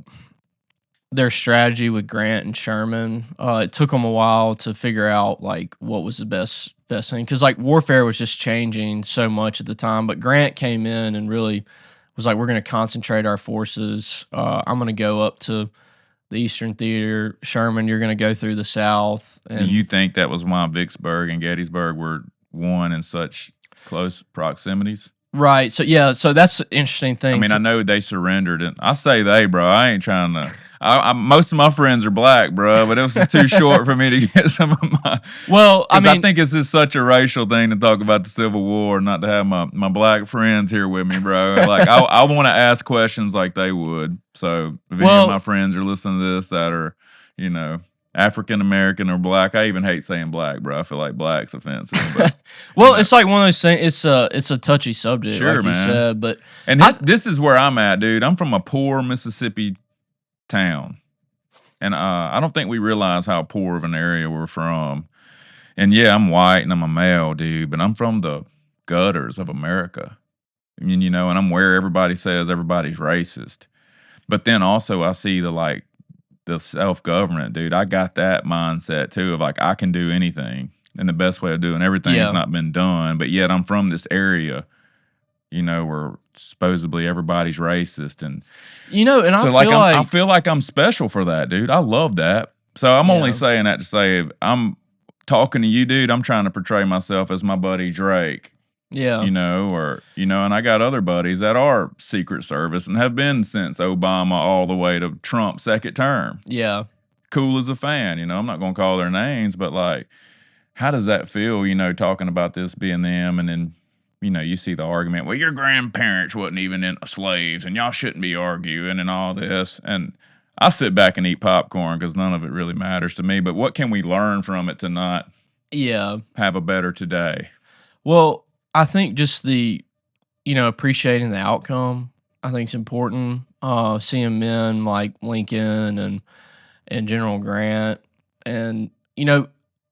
strategy with Grant and Sherman. It took them a while to figure out like what was the best thing, because like warfare was just changing so much at the time. But Grant came in and really was like, we're going to concentrate our forces. I'm going to go up to the Eastern Theater. Sherman, you're going to go through the South. And do you think that was why Vicksburg and Gettysburg were won in such close proximities? Right. So yeah. So that's an interesting thing. I mean, I know they surrendered, and I say they, bro. I ain't trying to. Most of my friends are black, bro, but it was too short for me to get some of my. Well, I think it's just such a racial thing to talk about the Civil War, not to have my black friends here with me, bro. Like I want to ask questions like they would. So if any of my friends are listening to this that are, African American or black, I even hate saying black, bro. I feel like black's offensive. But, well, it's like one of those things. It's a touchy subject, sure, like man. you said. But this is where I'm at, dude. I'm from a poor Mississippi town, and I don't think we realize how poor of an area we're from. And yeah, I'm white and I'm a male, dude, but I'm from the gutters of America. I mean, and I'm where everybody says everybody's racist. But then also I see the self-government, dude. I got that mindset too of like I can do anything, and the best way of doing everything has not been done. But yet I'm from this area, where supposedly everybody's racist, and and so I feel like I'm special for that, dude. I love that. So I'm only saying that to say I'm talking to you, dude. I'm trying to portray myself as my buddy Drake. Yeah. And I got other buddies that are Secret Service and have been since Obama all the way to Trump's second term. Yeah. Cool as a fan, I'm not going to call their names, but like, how does that feel, talking about this being them, and then, you see the argument, well, your grandparents wasn't even slaves and y'all shouldn't be arguing and all this. And I sit back and eat popcorn because none of it really matters to me, but what can we learn from it to not have a better today? Well, I think just the, appreciating the outcome, I think is important. Seeing men like Lincoln and General Grant, and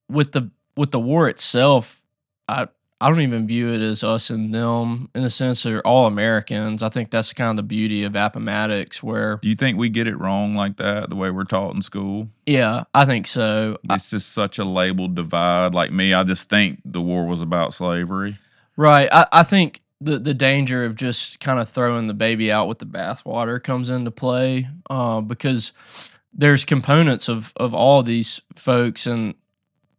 with the war itself, I don't even view it as us and them in the sense they're all Americans. I think that's kind of the beauty of Appomattox. Where do you think we get it wrong like that, the way we're taught in school? Yeah, I think so. It's just such a labeled divide. Like me, I just think the war was about slavery. Right. I think the danger of just kind of throwing the baby out with the bathwater comes into play because there's components of all of these folks and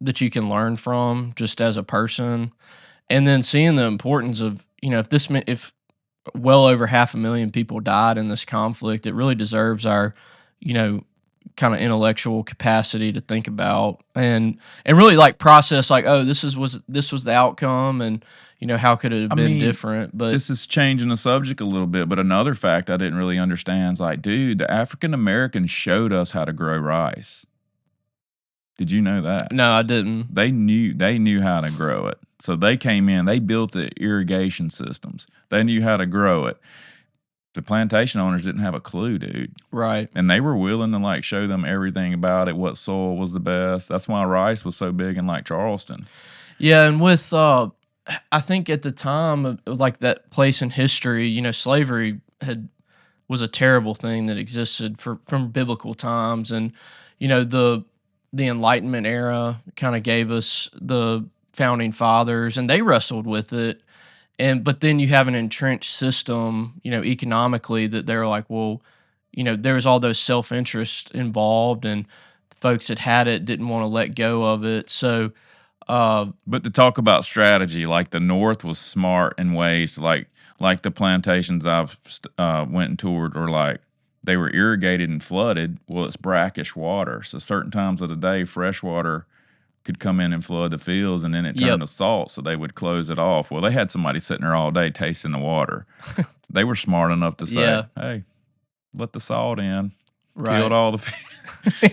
that you can learn from just as a person. And then seeing the importance of, if well over 500,000 people died in this conflict, it really deserves our, kind of intellectual capacity to think about and really like process like, oh, this was the outcome, and how could it have I been mean, different? But this is changing the subject a little bit, but another fact I didn't really understand is like, dude, the African Americans showed us how to grow rice. Did you know that? no, I didn't. They knew how to grow it. So they came in, they built the irrigation systems. They knew how to grow it. The plantation owners didn't have a clue, dude. Right. And they were willing to like show them everything about it, what soil was the best. That's why rice was so big in like Charleston. Yeah, and with I think at the time of like that place in history, slavery was a terrible thing that existed from biblical times, and the Enlightenment era kind of gave us the founding fathers, and they wrestled with it. But then you have an entrenched system, economically, that they're like, well, there's all those self interest involved, and folks that had it didn't want to let go of it. So, But to talk about strategy, like the North was smart in ways like the plantations I've went and toured, or like they were irrigated and flooded. Well, it's brackish water, so certain times of the day, fresh water could come in and flood the fields, and then it turned yep, to salt, so they would close it off. Well, they had somebody sitting there all day tasting the water. They were smart enough to say, yeah, "Hey, let the salt in." Killed right, all the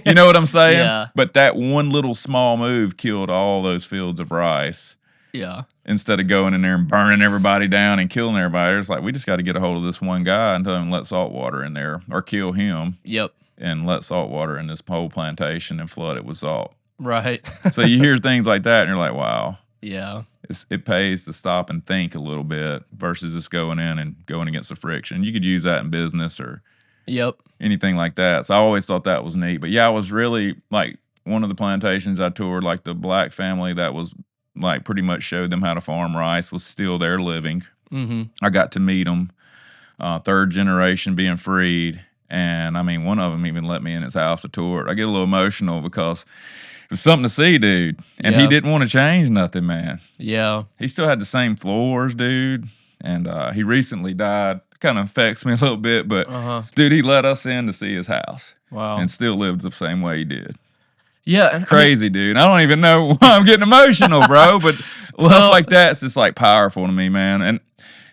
you know what I'm saying? yeah, But that one little small move killed all those fields of rice. yeah, Instead of going in there and burning everybody down and killing everybody, it's like we just got to get a hold of this one guy and tell him let salt water in there, or kill him yep, and let salt water in this whole plantation and flood it with salt. right, So you hear things like that and you're like, wow, yeah, it pays to stop and think a little bit versus just going in and going against the friction. You could use that in business or yep, anything like that. So I always thought that was neat. But yeah, I was really like one of the plantations I toured, like the black family that was like pretty much showed them how to farm rice was still there living. mm-hmm, I got to meet them, third generation being freed. And I mean, one of them even let me in his house to tour it. I get a little emotional because it was something to see, dude. And he yeah, didn't want to change nothing, man. yeah, He still had the same floors, dude. And he recently died. Kind of affects me a little bit, but uh-huh, dude, he let us in to see his house wow, and still lived the same way he did. yeah, and Crazy, dude. I don't even know why I'm getting emotional, bro. But stuff well, like that's just like powerful to me, man.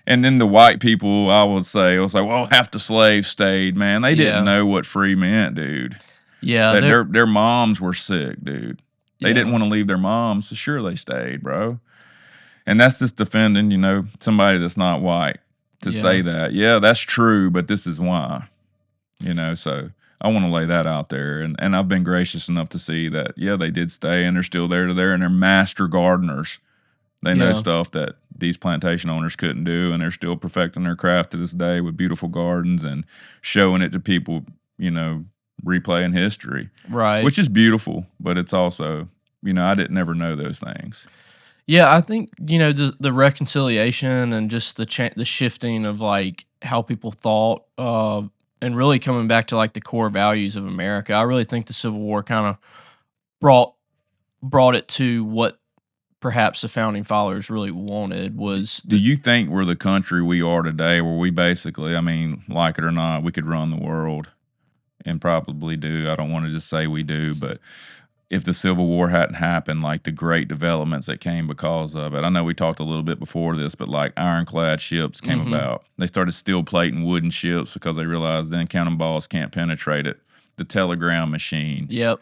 And then the white people, I would say, well, half the slaves stayed, man. They yeah, didn't know what free meant, dude. yeah, That their moms were sick, dude. They didn't yeah, want to leave their moms, so sure they stayed, bro. And that's just defending, somebody that's not white to yeah, say that. Yeah, that's true, but this is why. So I want to lay that out there. And I've been gracious enough to see that, yeah, they did stay and they're still there, and they're master gardeners. They know yeah, stuff that these plantation owners couldn't do, and they're still perfecting their craft to this day with beautiful gardens and showing it to people, replaying history, right. which is beautiful, but it's also, I didn't ever know those things. Yeah, I think the reconciliation and just the shifting of like how people thought, and really coming back to like the core values of America. I really think the Civil War kind of brought it to what perhaps the founding fathers really wanted was Do you think we're the country we are today, where we basically, I mean, like it or not, we could run the world, and probably do? I don't want to just say we do, but if the Civil War hadn't happened, like the great developments that came because of it. I know we talked a little bit before this, but like ironclad ships came hmm about. They started steel plating wooden ships because they realized then cannonballs can't penetrate it. The telegram machine, Yep.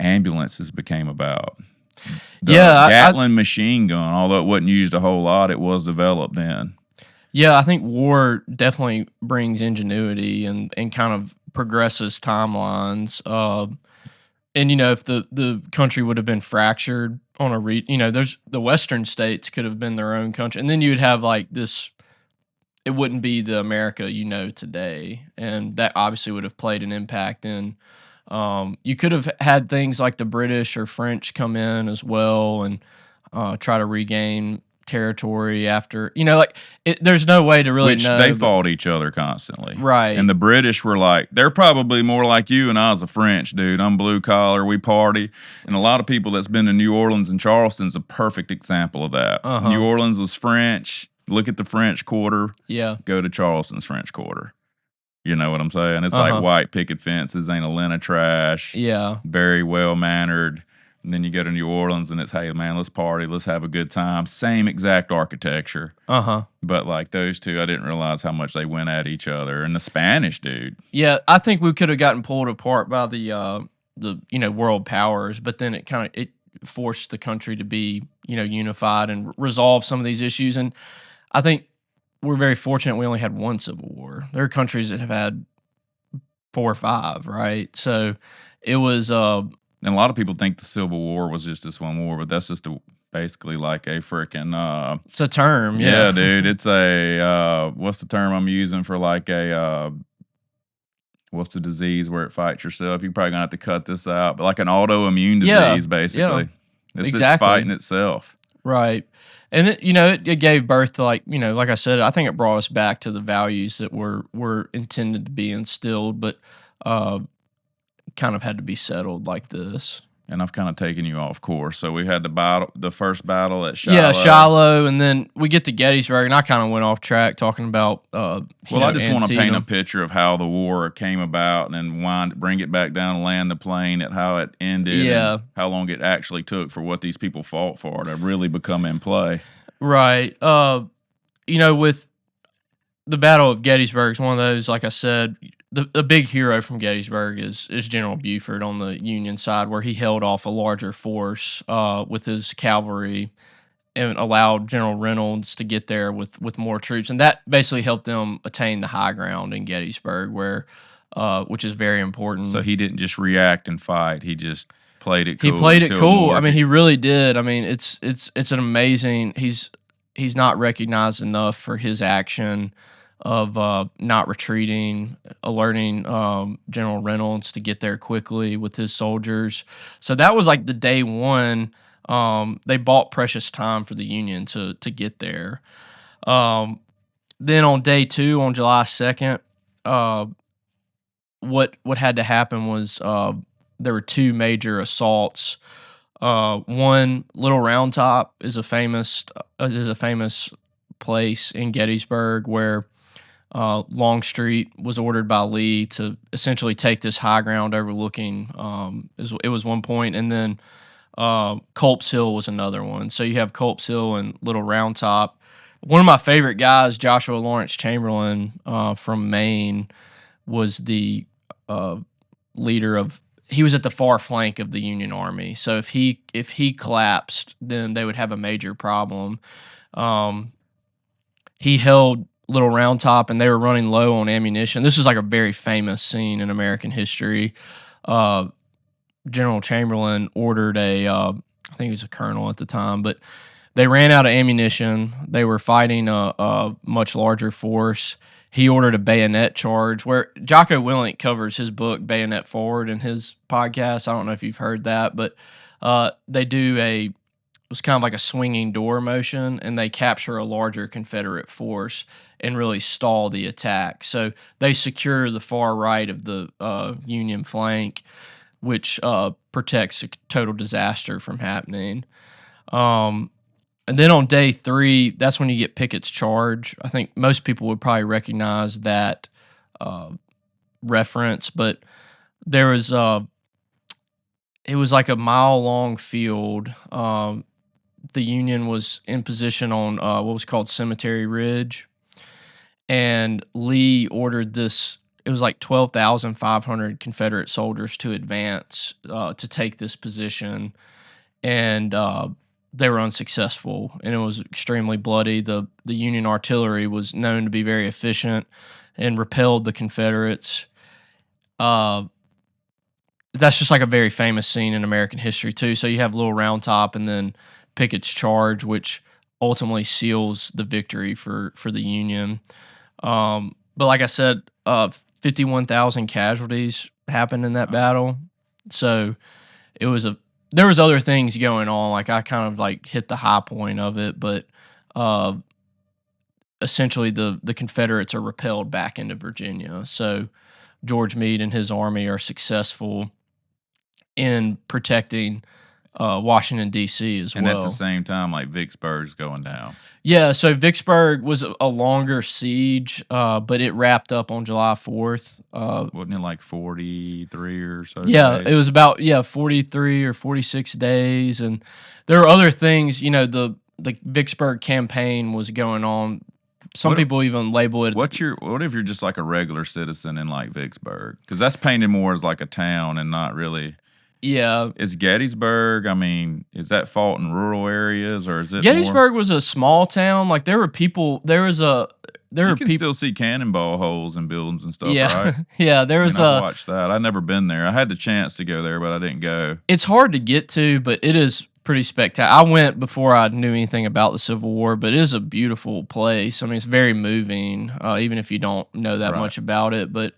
ambulances became about. The Yeah, Gatling machine gun, although it wasn't used a whole lot, it was developed then. yeah, I think war definitely brings ingenuity and kind of progresses timelines. And if the country would have been fractured on there's the Western states could have been their own country, and then you'd have like this. It wouldn't be the America today, and that obviously would have played an impact in. You could have had things like the British or French come in as well and try to regain territory after. There's no way to really Which know. they But, fought each other constantly. right. And the British were like, they're probably more like you and I was the French, dude. I'm blue collar, we party. And a lot of people that's been to New Orleans and Charleston's a perfect example of that. Uh New huh. Orleans was French. Look at the French Quarter. Yeah. Go to Charleston's French Quarter. You know what I'm saying? It's like Uh-huh. white picket fences, ain't a lint of trash, Yeah. very well mannered. And then you go to New Orleans and it's, hey, man, let's party, let's have a good time. Same exact architecture. Uh-huh. But like those two, I didn't realize how much they went at each other. And the Spanish dude. Yeah, I think we could have gotten pulled apart by the world powers, but then it forced the country to be unified and resolve some of these issues. And I think we're very fortunate we only had one civil war. There are countries that have had 4 or 5, right? So it was And a lot of people think the Civil War was just this one war, but that's just basically like a freaking it's a term, yeah, dude. It's a what's the term I'm using for like a what's the disease where it fights yourself? You're probably gonna have to cut this out, but like an autoimmune Yeah, disease, basically. It's just exactly. fighting itself. Right. And it gave birth to like I said, I think it brought us back to the values that were intended to be instilled, but kind of had to be settled like this. And I've kind of taken you off course. So we had the first battle at Shiloh. Yeah, Shiloh, and then we get to Gettysburg, and I kind of went off track talking about. I just want to paint a picture of how the war came about, and then bring it back down, land the plane, at how it ended, and how long it actually took for what these people fought for to really become in play. Right. With the Battle of Gettysburg is one of those. Like I said, the big hero from Gettysburg is General Buford on the Union side, where he held off a larger force with his cavalry and allowed General Reynolds to get there with more troops, and that basically helped them attain the high ground in Gettysburg, which is very important. So he didn't just react and fight; he just played it cool. He played it cool. I mean, he really did. I mean, it's an amazing. He's not recognized enough for his action of not retreating, alerting General Reynolds to get there quickly with his soldiers. So that was like the day one. They bought precious time for the Union to get there. Then on day 2, on July 2nd, what had to happen was there were 2 major assaults. One, Little Round Top is a famous place in Gettysburg where Longstreet was ordered by Lee to essentially take this high ground overlooking. It was one point, and then Culp's Hill was another one. So you have Culp's Hill and Little Round Top. One of my favorite guys, Joshua Lawrence Chamberlain from Maine, was the leader of. He was at the far flank of the Union Army. So if he collapsed, then they would have a major problem. He held Little Round Top, and they were running low on ammunition. This is like a very famous scene in American history. General Chamberlain ordered I think he was a colonel at the time, but they ran out of ammunition. They were fighting a much larger force. He ordered a bayonet charge, where Jocko Willink covers his book Bayonet Forward in his podcast. I don't know if you've heard that, but they do it was kind of like a swinging door motion, and they capture a larger Confederate force and really stall the attack. So they secure the far right of the Union flank, which protects a total disaster from happening. And then on day 3, that's when you get Pickett's charge. I think most people would probably recognize that reference, but there was it was like a mile-long field. The Union was in position on what was called Cemetery Ridge, and Lee ordered this. It was like 12,500 Confederate soldiers to advance to take this position, and they were unsuccessful, and it was extremely bloody. The Union artillery was known to be very efficient and repelled the Confederates. That's just like a very famous scene in American history too. So you have Little Round Top, and then Pickett's charge, which ultimately seals the victory for the Union. But like I said, 51,000 casualties happened in that battle. So it was there was other things going on. Like I kind of like hit the high point of it, but essentially the Confederates are repelled back into Virginia. So George Meade and his army are successful in protecting Washington D.C. as And well. at the same time, like Vicksburg's going down. Yeah, so Vicksburg was a longer siege, but it wrapped up on July 4th. Wasn't it like 43 or so Yeah, it days? was about 43 or 46 days, and there were other things. The Vicksburg campaign was going on. Some What- people even label it. What if you're just like a regular citizen in like Vicksburg? Because that's painted more as like a town and not really. Yeah, Is Gettysburg? I mean, is that fought in rural areas or is it? Gettysburg was a small town. Like there were people. There You were can people. still see cannonball holes in buildings and stuff, Yeah, right? yeah. There I was mean, I've watched that. I've never been there. I had the chance to go there, but I didn't go. It's hard to get to, but it is pretty spectacular. I went before I knew anything about the Civil War, but it is a beautiful place. I mean, it's very moving, even if you don't know that Right. much about it. But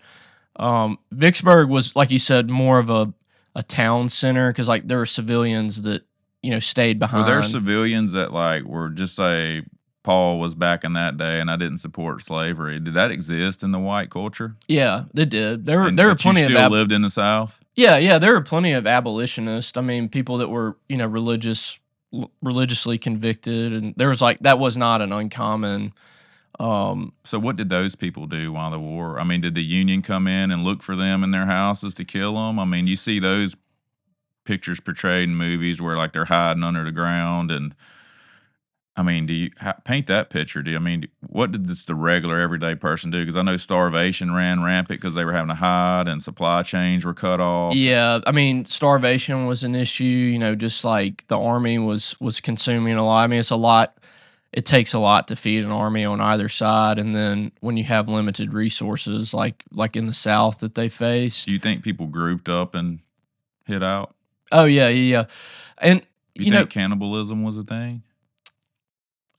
Vicksburg was, like you said, more of a town center because like there were civilians that stayed Were behind. there civilians that like were just say Paul was back in that day and I didn't support slavery? Did that exist in the white culture? Yeah, they did. There were But plenty you of still lived in the South. yeah, there were plenty of abolitionists. I mean, people that were religiously convicted, and there was like that was not an uncommon. So what did those people do while the war? I mean, did the Union come in and look for them in their houses to kill them? I mean, you see those pictures portrayed in movies where like they're hiding under the ground, and I mean, do you paint that picture? What did the regular everyday person do? Because I know starvation ran rampant because they were having to hide and supply chains were cut off. Yeah, I mean, starvation was an issue. Just like the army was consuming a lot. I mean, it's a lot. It takes a lot to feed an army on either side, and then when you have limited resources, like in the South that they faced. Do you think people grouped up and hid out? Oh yeah, and You think cannibalism was a thing?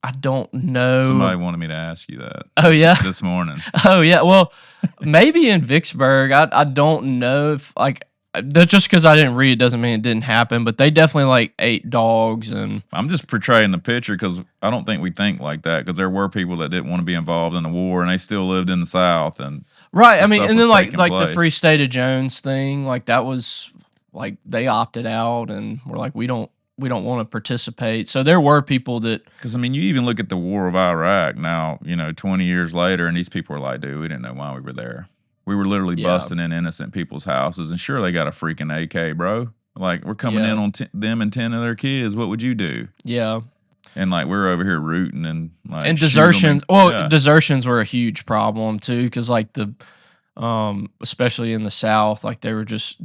I don't know. Somebody wanted me to ask you that. Oh, yeah? This morning. Oh yeah, well, maybe in Vicksburg. I don't know if like that just because I didn't read it doesn't mean it didn't happen. But they definitely like ate dogs and I'm just portraying the picture because I don't think we think like that because there were people that didn't want to be involved in the war and they still lived in the South and right. I mean, stuff and was then like taking the place. Free State of Jones thing, like that was like they opted out and were like we don't want to participate. So there were people that because I mean you even look at the war of Iraq now 20 years later and these people are like, dude, we didn't know why we were there. We were literally Yeah. busting in innocent people's houses and sure they got a freaking AK, bro. Like we're coming Yeah. in on them and 10 of their kids. What would you do? yeah. And like we're over here rooting and like And shoot 'em desertions. and- Well, yeah. desertions were a huge problem too, because like especially in the South, like they were just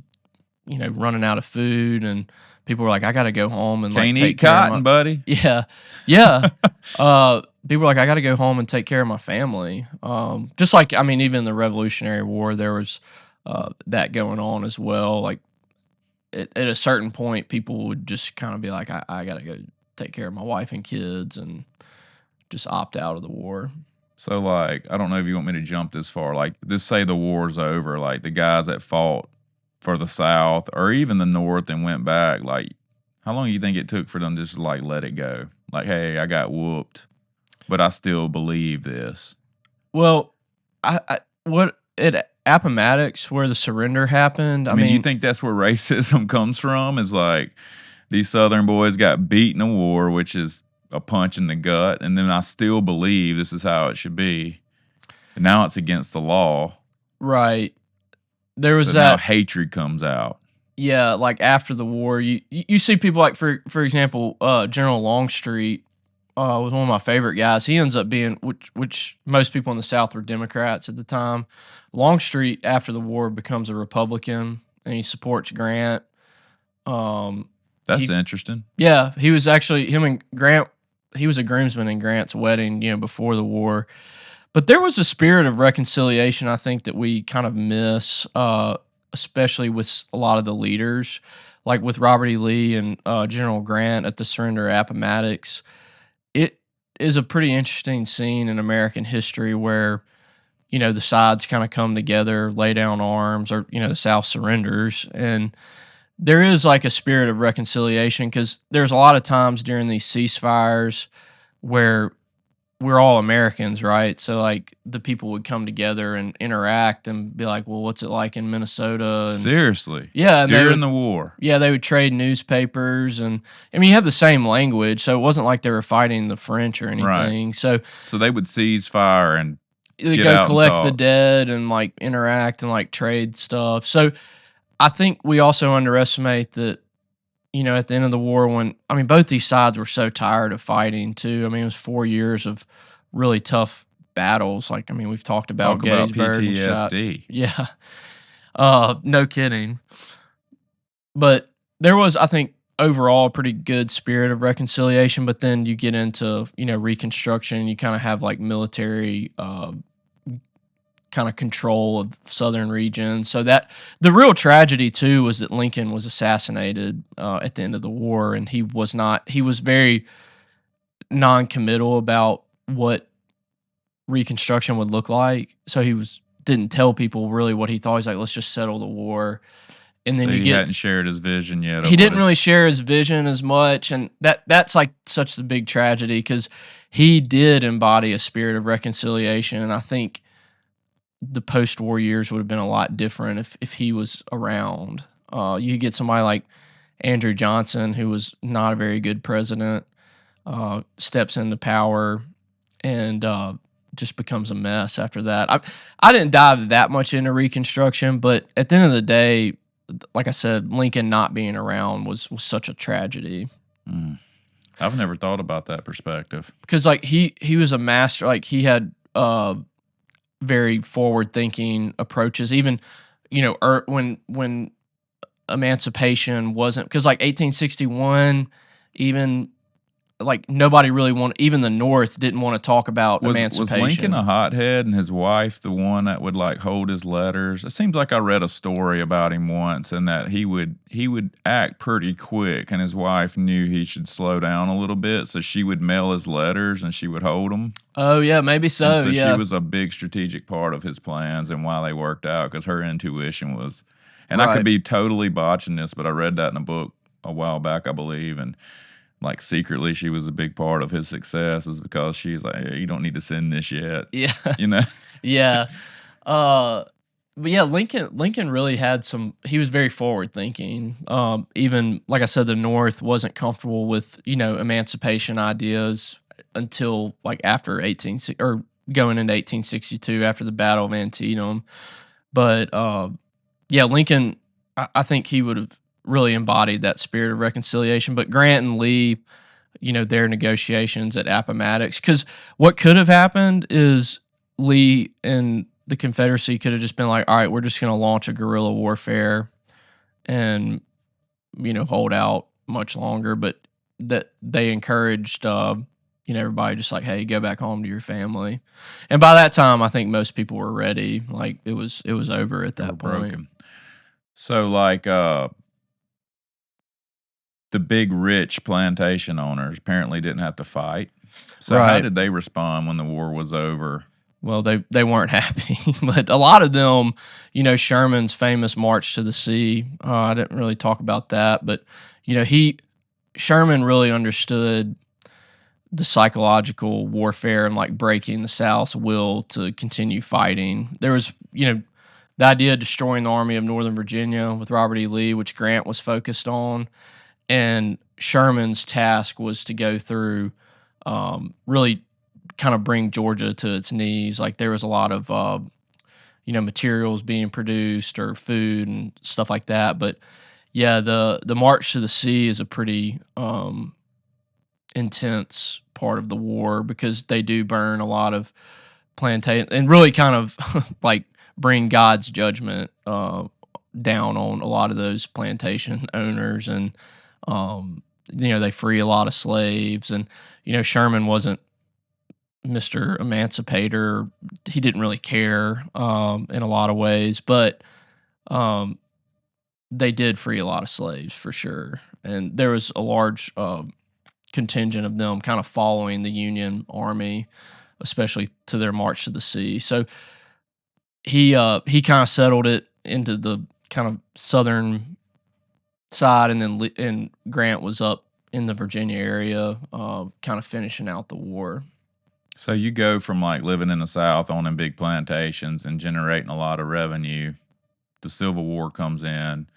running out of food, and people were like, "I got to go home and Can't like take eat care of cotton, my-" buddy. Yeah. People were like, "I got to go home and take care of my family." Just like I mean, even in the Revolutionary War, there was that going on as well. Like at a certain point, people would just kind of be like, "I got to go take care of my wife and kids," and just opt out of the war. So like, I don't know if you want me to jump this far. Like, just say the war's over. Like the guys that fought for the South or even the North and went back. Like, how long do you think it took for them to just like let it go? Like, hey, I got whooped, but I still believe this. Well, what at Appomattox where the surrender happened. I mean, you think that's where racism comes from? Is like these Southern boys got beat in a war, which is a punch in the gut, and then I still believe this is how it should be. And now it's against the law. right? There was So now that. hatred comes out. Yeah, like after the war, you see people like for example, General Longstreet was one of my favorite guys. He ends up being which most people in the South were Democrats at the time. Longstreet after the war becomes a Republican and he supports Grant. That's interesting. Yeah, he was actually him and Grant. He was a groomsman in Grant's wedding, before the war. But there was a spirit of reconciliation, I think, that we kind of miss, especially with a lot of the leaders, like with Robert E. Lee and General Grant at the surrender at Appomattox. It is a pretty interesting scene in American history where, the sides kind of come together, lay down arms, or, the South surrenders. And there is like a spirit of reconciliation because there's a lot of times during these ceasefires where we're all Americans, right? So like the people would come together and interact and be like, well, what's it like in Minnesota? And Seriously, yeah, and during the war. they would trade newspapers, and I mean, you have the same language, so it wasn't like they were fighting the French or Right. anything. So So they would seize fire and they get go out and collect the talk. dead and like interact and like trade stuff. So I think we also underestimate that, at the end of the war, when I mean, both these sides were so tired of fighting too. I mean, it was 4 years of really tough battles. Like, I mean, we've talked about Talk about Gettysburg and shot. PTSD. Yeah, no kidding. But there was, I think, overall a pretty good spirit of reconciliation. But then you get into Reconstruction, you kind of have like military kind of control of southern regions. So that the real tragedy too was that Lincoln was assassinated at the end of the war, and he was not. He was very non-committal about what Reconstruction would look like. So he didn't tell people really what he thought. He's like, let's just settle the war. And then So you he get hadn't shared his vision yet. he didn't really share his vision as much, and that's like such the big tragedy, because he did embody a spirit of reconciliation, and I think the post-war years would have been a lot different if he was around. You could get somebody like Andrew Johnson, who was not a very good president, steps into power and just becomes a mess after that. I didn't dive that much into Reconstruction, but at the end of the day, like I said, Lincoln not being around was such a tragedy. I've never thought about that perspective. Because like he was a master. Like he had very forward thinking approaches. Even when emancipation wasn't, because like 1861, even like nobody really wanted. Even the North didn't want to talk about emancipation. Was Lincoln a hothead, and his wife the one that would like hold his letters? It seems like I read a story about him once, and that he would act pretty quick, and his wife knew he should slow down a little bit, so she would mail his letters and she would hold them. Oh yeah, maybe so. And so yeah, she was a big strategic part of his plans and why they worked out, because her intuition was. And I Right. could be totally botching this, but I read that in a book a while back, I believe, and like secretly she was a big part of his success, is because she's like, hey, you don't need to send this yet. Yeah. You know? Yeah. But yeah, Lincoln really had some. He was very forward thinking. Even like I said, the North wasn't comfortable with emancipation ideas until like after going into 1862 after the Battle of Antietam. But yeah, Lincoln, I think he would have really embodied that spirit of reconciliation. But Grant and Lee, their negotiations at Appomattox, because what could have happened is Lee and the Confederacy could have just been like, all right, we're just going to launch a guerrilla warfare and, hold out much longer. But that they encouraged, everybody just like, hey, go back home to your family. And by that time, I think most people were ready. Like it was over at that point. Broken. So like the big rich plantation owners apparently didn't have to fight. So how Right. did they respond when the war was over? Well, they weren't happy, but a lot of them, Sherman's famous March to the Sea. I didn't really talk about that, but Sherman really understood the psychological warfare and like breaking the South's will to continue fighting. There was, the idea of destroying the Army of Northern Virginia with Robert E. Lee, which Grant was focused on, and Sherman's task was to go through, really kind of bring Georgia to its knees. Like there was a lot of materials being produced or food and stuff like that. But yeah, the March to the Sea is a pretty intense part of the war, because they do burn a lot of plantation and really kind of like bring God's judgment down on a lot of those plantation owners. And they free a lot of slaves. And Sherman wasn't Mr. Emancipator. He didn't really care in a lot of ways, but they did free a lot of slaves for sure. And there was a large contingent of them kind of following the Union Army, especially to their March to the Sea. So he kind of settled it into the kind of southern side, and then Grant was up in the Virginia area, kind of finishing out the war. So you go from like living in the South, owning big plantations and generating a lot of revenue. The Civil War comes in.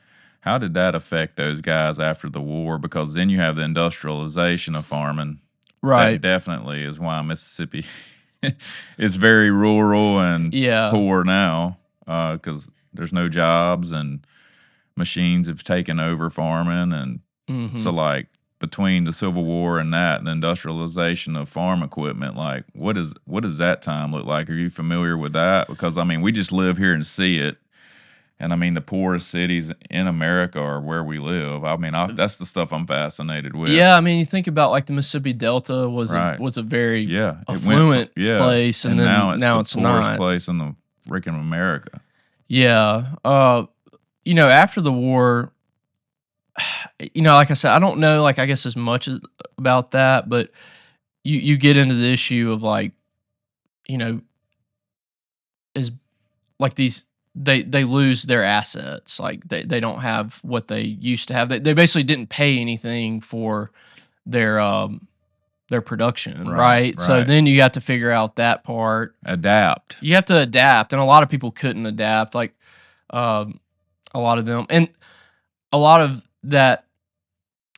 How did that affect those guys after the war? Because then you have the industrialization of farming. That Right. definitely is why Mississippi is very rural and Yeah. poor now, because there's no jobs and machines have taken over farming. And Hmm. so, like, between the Civil War and that, and the industrialization of farm equipment, like, what does that time look like? Are you familiar with that? Because I mean, we just live here and see it. And I mean, the poorest cities in America are where we live. I mean, that's the stuff I'm fascinated with. Yeah, I mean, you think about like the Mississippi Delta Right. was a very Yeah. It went from, affluent yeah. place, and And then now it's now the it's poorest not. place in the freaking America. Yeah. After the war, like I said, I don't know, like I guess as much as about that, but you get into the issue of like, you know, is like these they lose their assets, like they don't have what they used to have. They basically didn't pay anything for their production, Right. right? So Right. then you got to figure out that part. Adapt. You have to adapt, and a lot of people couldn't adapt, like um, a lot of them, and a lot of that,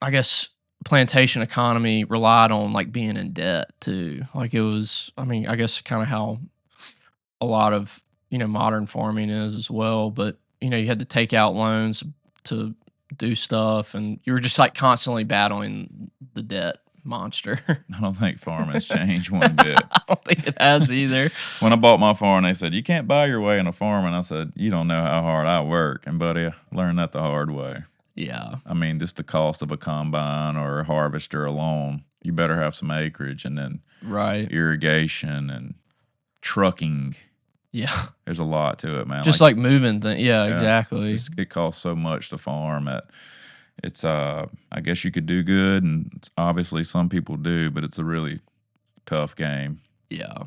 I guess, plantation economy relied on like being in debt too. Like it was, I mean, I guess kind of how a lot of modern farming is as well. But you had to take out loans to do stuff, and you were just like constantly battling the debt monster. I don't think farming's changed one bit. I don't think it has either. When I bought my farm, they said, you can't buy your way in a farm. And I said, you don't know how hard I work. And, buddy, I learned that the hard way. Yeah. I mean, just the cost of a combine or a harvester alone, you better have some acreage and then Right. irrigation and trucking. Yeah. There's a lot to it, man. Just like moving things. Yeah, Yeah, exactly. it costs so much to farm that it's I guess you could do good, and obviously some people do, but it's a really tough game. Yeah.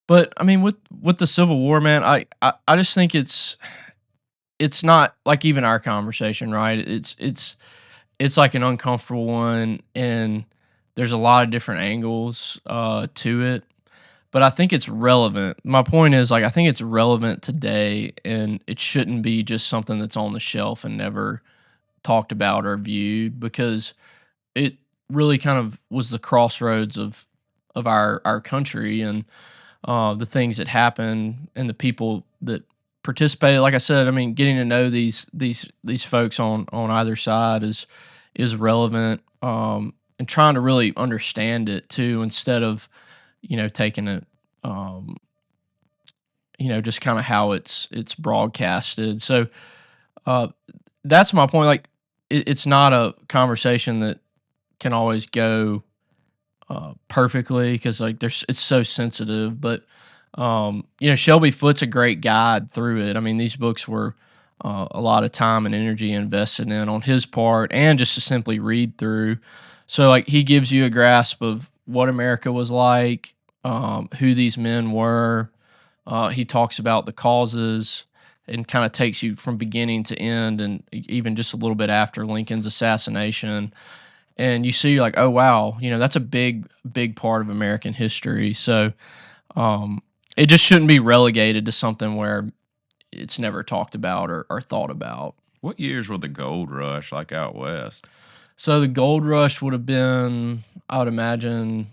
But I mean, with the Civil War, man, I just think it's not like even our conversation, right? It's like an uncomfortable one, and there's a lot of different angles to it. But I think it's relevant. My point is, like, I think it's relevant today, and it shouldn't be just something that's on the shelf and never talked about or viewed, because it really kind of was the crossroads of our country, and the things that happened and the people that participated. Like I said, I mean, getting to know these folks on either side is relevant, and trying to really understand it too, instead of taking it, just kind of how it's broadcasted. So uh, that's my point. Like, it's not a conversation that can always go perfectly, because like it's so sensitive. But Shelby Foote's a great guide through it. I mean, these books were a lot of time and energy invested in on his part, and just to simply read through. So like he gives you a grasp of what America was like, who these men were. He talks about the causes and kind of takes you from beginning to end, and even just a little bit after Lincoln's assassination. And you see, like, oh wow, that's a big part of American history. So it just shouldn't be relegated to something where it's never talked about or thought about. What years were the gold rush like out west? So the gold rush would have been, I would imagine,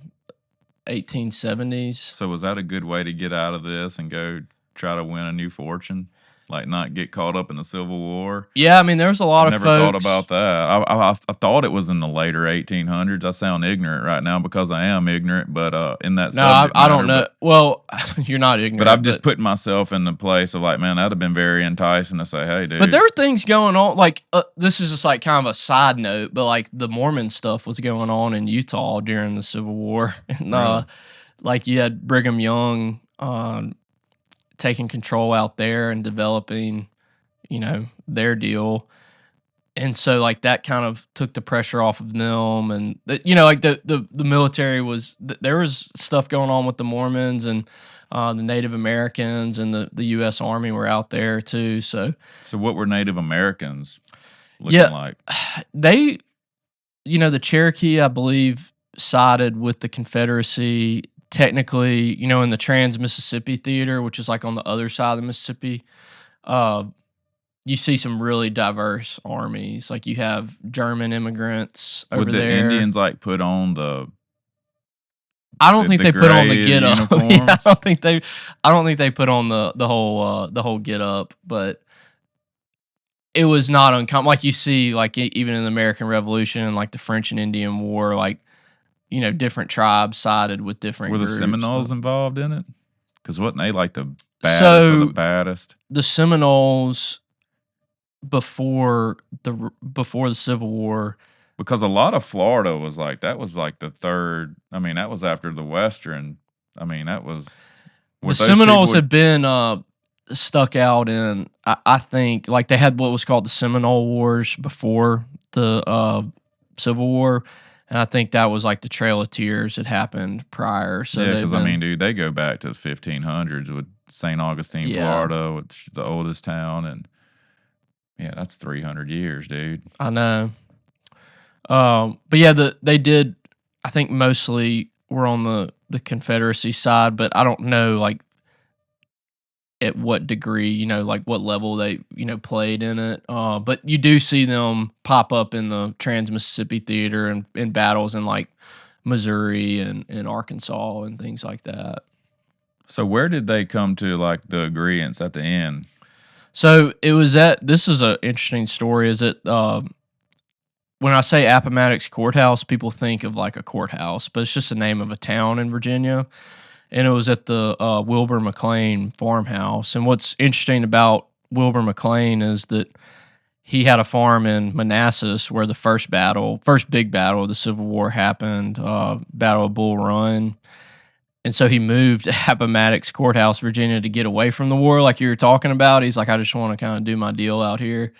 1870s. So was that a good way to get out of this and go try to win a new fortune? Like not get caught up in the Civil War? Yeah, I mean, there's a lot of Never folks. thought about that. I thought it was in the later 1800s. I sound ignorant right now because I am ignorant, but in that No, subject I don't matter, know. Well, you're not ignorant. But I've just put myself in the place of like, man, that'd have been very enticing to say, hey, dude. But there are things going on. Like this is just like kind of a side note, but like the Mormon stuff was going on in Utah during the Civil War, and Really? like you had Brigham Young taking control out there and developing, their deal. And so like that kind of took the pressure off of them, and like the military was there was stuff going on with the Mormons, and the Native Americans and the U.S. Army were out there too. So what were Native Americans looking like? They, the Cherokee, I believe, sided with the Confederacy technically, in the Trans-Mississippi Theater, which is like on the other side of the Mississippi, you see some really diverse armies. Like you have German immigrants over Would the there. Indians like put on the? I don't think they put on the gray get up. uniforms? I don't think they put on the whole get up, but it was not uncommon. Like you see, like even in the American Revolution and like the French and Indian War, like different tribes sided with different. Were the groups, Seminoles involved in it? Because wasn't they like the baddest So of the baddest? the Seminoles before the Civil War. Because a lot of Florida was like that was like the third. I mean, that was after the Western. I mean, that was The Seminoles had been stuck out in. I think like they had what was called the Seminole Wars before the Civil War, and I think that was like the Trail of Tears had happened prior. So yeah, because I mean, dude, they go back to the 1500s with St. Augustine, Florida, which is the oldest town, and yeah, that's 300 years, dude. I know. But yeah, they did. I think mostly were on the Confederacy side, but I don't know like at what degree, like what level they played in it. But you do see them pop up in the Trans-Mississippi Theater and in battles in like Missouri and Arkansas and things like that. So where did they come to like the agreements at the end? So it was this is an interesting story. Is it when I say Appomattox Courthouse, people think of like a courthouse, but it's just the name of a town in Virginia. And it was at the Wilbur McLean farmhouse. And what's interesting about Wilbur McLean is that he had a farm in Manassas where the first big battle of the Civil War happened, Battle of Bull Run. And so he moved to Appomattox Courthouse, Virginia, to get away from the war, like you were talking about. He's like, I just want to kind of do my deal out here.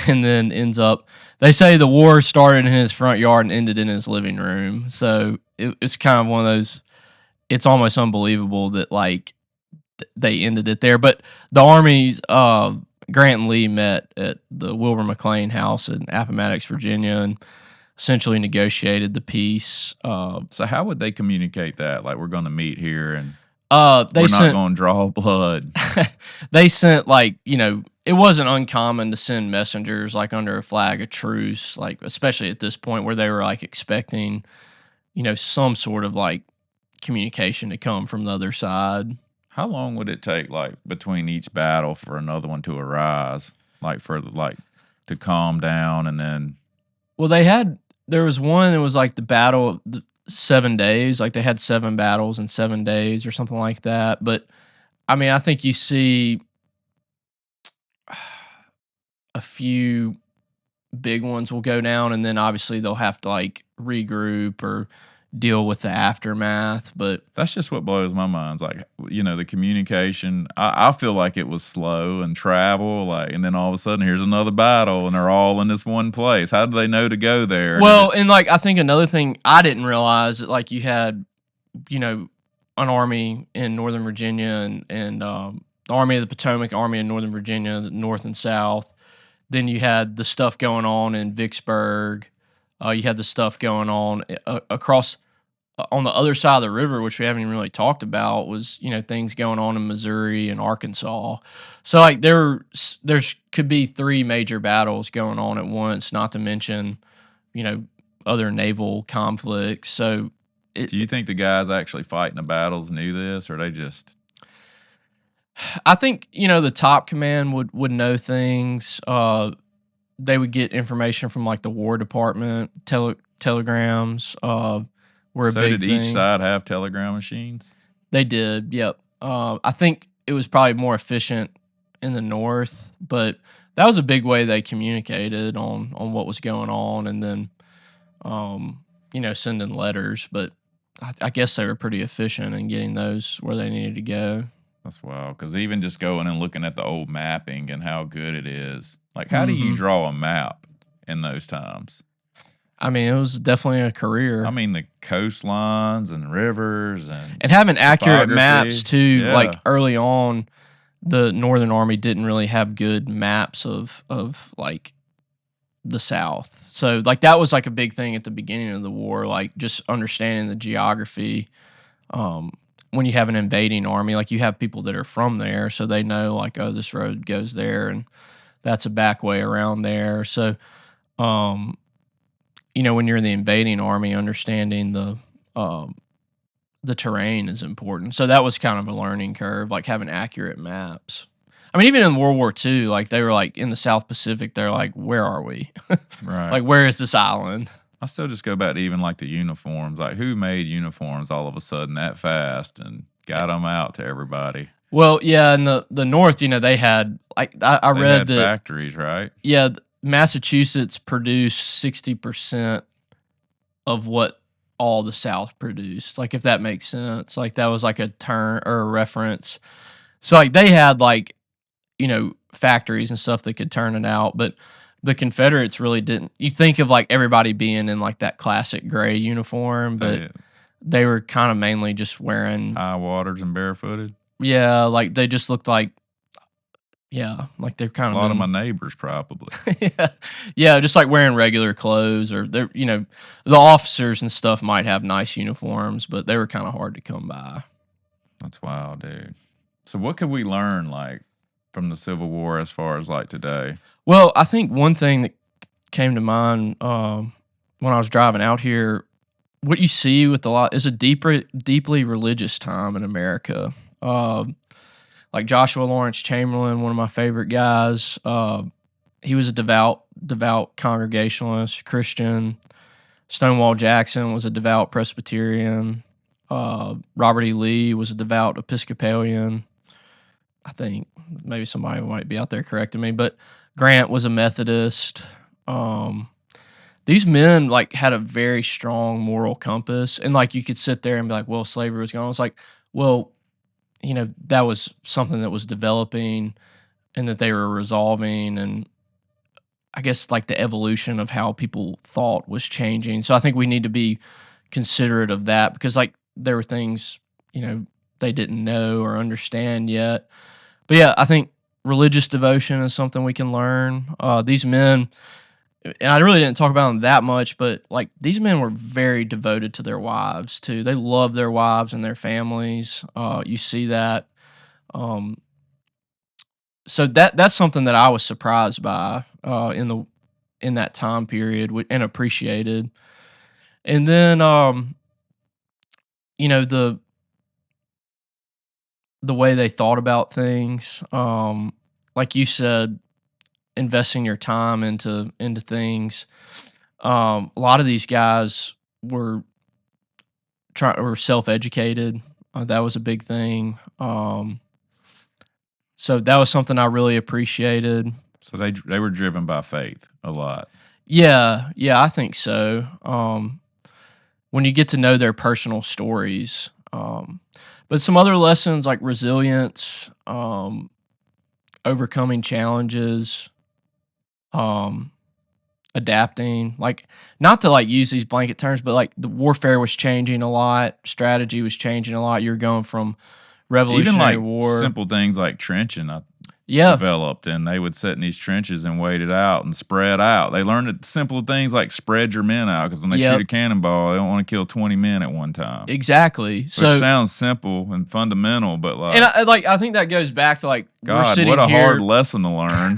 And then ends up, they say the war started in his front yard and ended in his living room. So it's kind of one of those, it's almost unbelievable that like they ended it there. But the armies, Grant and Lee met at the Wilbur McLean house in Appomattox, Virginia, and essentially negotiated the peace. So how would they communicate that? Like, we're going to meet here and we're not going to draw blood. They sent like, it wasn't uncommon to send messengers like under a flag of truce, like especially at this point where they were like expecting, some sort of like communication to come from the other side. How long would it take like between each battle for another one to arise? Like to calm down and then Well, there was one that was like the battle of the 7 days, like they had 7 battles in 7 days or something like that. But I mean, I think you see a few big ones will go down, and then obviously they'll have to like regroup or deal with the aftermath. But that's just what blows my mind. It's like, the communication. I feel like it was slow and travel, like, and then all of a sudden here's another battle, and they're all in this one place. How do they know to go there? Well, and like I think another thing I didn't realize that like you had, an army in Northern Virginia and the Army of the Potomac, Army in Northern Virginia, North and South. Then you had the stuff going on in Vicksburg. You had the stuff going on across on the other side of the river, which we haven't even really talked about, was things going on in Missouri and Arkansas. So like there could be 3 major battles going on at once, not to mention other naval conflicts. So do you think the guys actually fighting the battles knew this, or they just? I think the top command would know things. They would get information from like the War Department, telegrams. Were a so big did thing. Each side have telegram machines? They did. Yep. I think it was probably more efficient in the North, but that was a big way they communicated on what was going on, and then sending letters. But I guess they were pretty efficient in getting those where they needed to go. That's wild, because even just going and looking at the old mapping and how good it is, like how do you draw a map in those times? I mean, it was definitely a career. I mean, the coastlines and rivers and having accurate maps too. Yeah. Like early on, the Northern Army didn't really have good maps of like the South. So like that was like a big thing at the beginning of the war, like just understanding the geography when you have an invading army, like you have people that are from there, so they know like, oh, this road goes there, and that's a back way around there. So, um, when you're in the invading army, understanding the terrain is important. So that was kind of a learning curve, like having accurate maps. I mean, even in World War II, like they were like in the South Pacific, they're like, where are we? Right. Like, where is this island? I still just go back to even like the uniforms. Like, who made uniforms all of a sudden that fast and got them out to everybody? Well, yeah, in the North, they had like I They read had that. factories, right? Yeah, Massachusetts produced 60% of what all the South produced. Like, if that makes sense. Like, that was like a term or a reference. So like they had like factories and stuff that could turn it out, but the Confederates really didn't. You think of like everybody being in like that classic gray uniform, but they were kind of mainly just wearing high waters and barefooted. Yeah, like they just looked like, like they're kind A lot of my neighbors probably. yeah, just like wearing regular clothes, or they're the officers and stuff might have nice uniforms, but they were kind of hard to come by. That's wild, dude. So what could we learn like from the Civil War as far as like today? Well, I think one thing that came to mind when I was driving out here, what you see with a lot is a deeply religious time in America. Like Joshua Lawrence Chamberlain, one of my favorite guys. He was a devout Congregationalist Christian. Stonewall Jackson was a devout Presbyterian. Robert E. Lee was a devout Episcopalian. I think maybe somebody might be out there correcting me, but Grant was a Methodist. These men like had a very strong moral compass, and like you could sit there and be like, well, slavery was gone. It's like, well, that was something that was developing and that they were resolving, and I guess like the evolution of how people thought was changing. So I think we need to be considerate of that, because like there were things, they didn't know or understand yet. But yeah, I think religious devotion is something we can learn. These men, and I really didn't talk about them that much, but like these men were very devoted to their wives too. They loved their wives and their families. You see that. So that's something that I was surprised by in that time period and appreciated. And then the way they thought about things, like you said, investing your time into things. A lot of these guys were self-educated. That was a big thing. So that was something I really appreciated. So they were driven by faith a lot. Yeah, I think so. When you get to know their personal stories, but some other lessons like resilience, overcoming challenges, adapting, like not to like use these blanket terms, but like the warfare was changing a lot, strategy was changing a lot. You're going from Revolutionary Even like War, simple things like trenching yeah, developed, and they would sit in these trenches and wait it out and spread out. They learned simple things like spread your men out, because when they shoot a cannonball, they don't want to kill 20 men at one time. Exactly. Which sounds simple and fundamental, but like, and I think that goes back to like, God, we're sitting what a here, hard lesson to learn.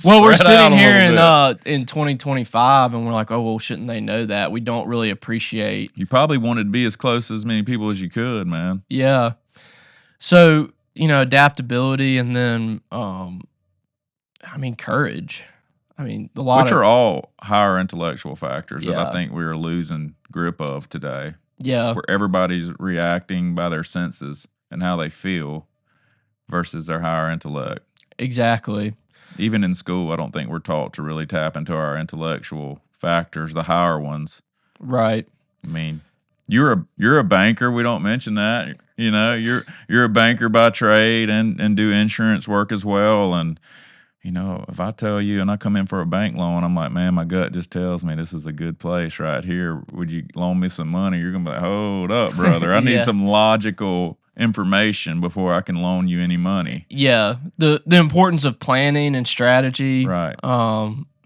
Well, we're sitting here in 2025, and we're like, oh well, shouldn't they know that? We don't really appreciate. You probably wanted to be as close to as many people as you could, man. Yeah. So adaptability, and then courage. Which are all higher intellectual factors that Yeah. I think we're losing grip of today. Yeah. Where everybody's reacting by their senses and how they feel versus their higher intellect. Exactly. Even in school, I don't think we're taught to really tap into our intellectual factors, the higher ones. Right. I mean, you're a banker. We don't mention that. You're a banker by trade and do insurance work as well. And if I tell you and I come in for a bank loan, I'm like, man, my gut just tells me this is a good place right here. Would you loan me some money? You're gonna be like, hold up, brother. I need some logical information before I can loan you any money. Yeah. The importance of planning and strategy. Right.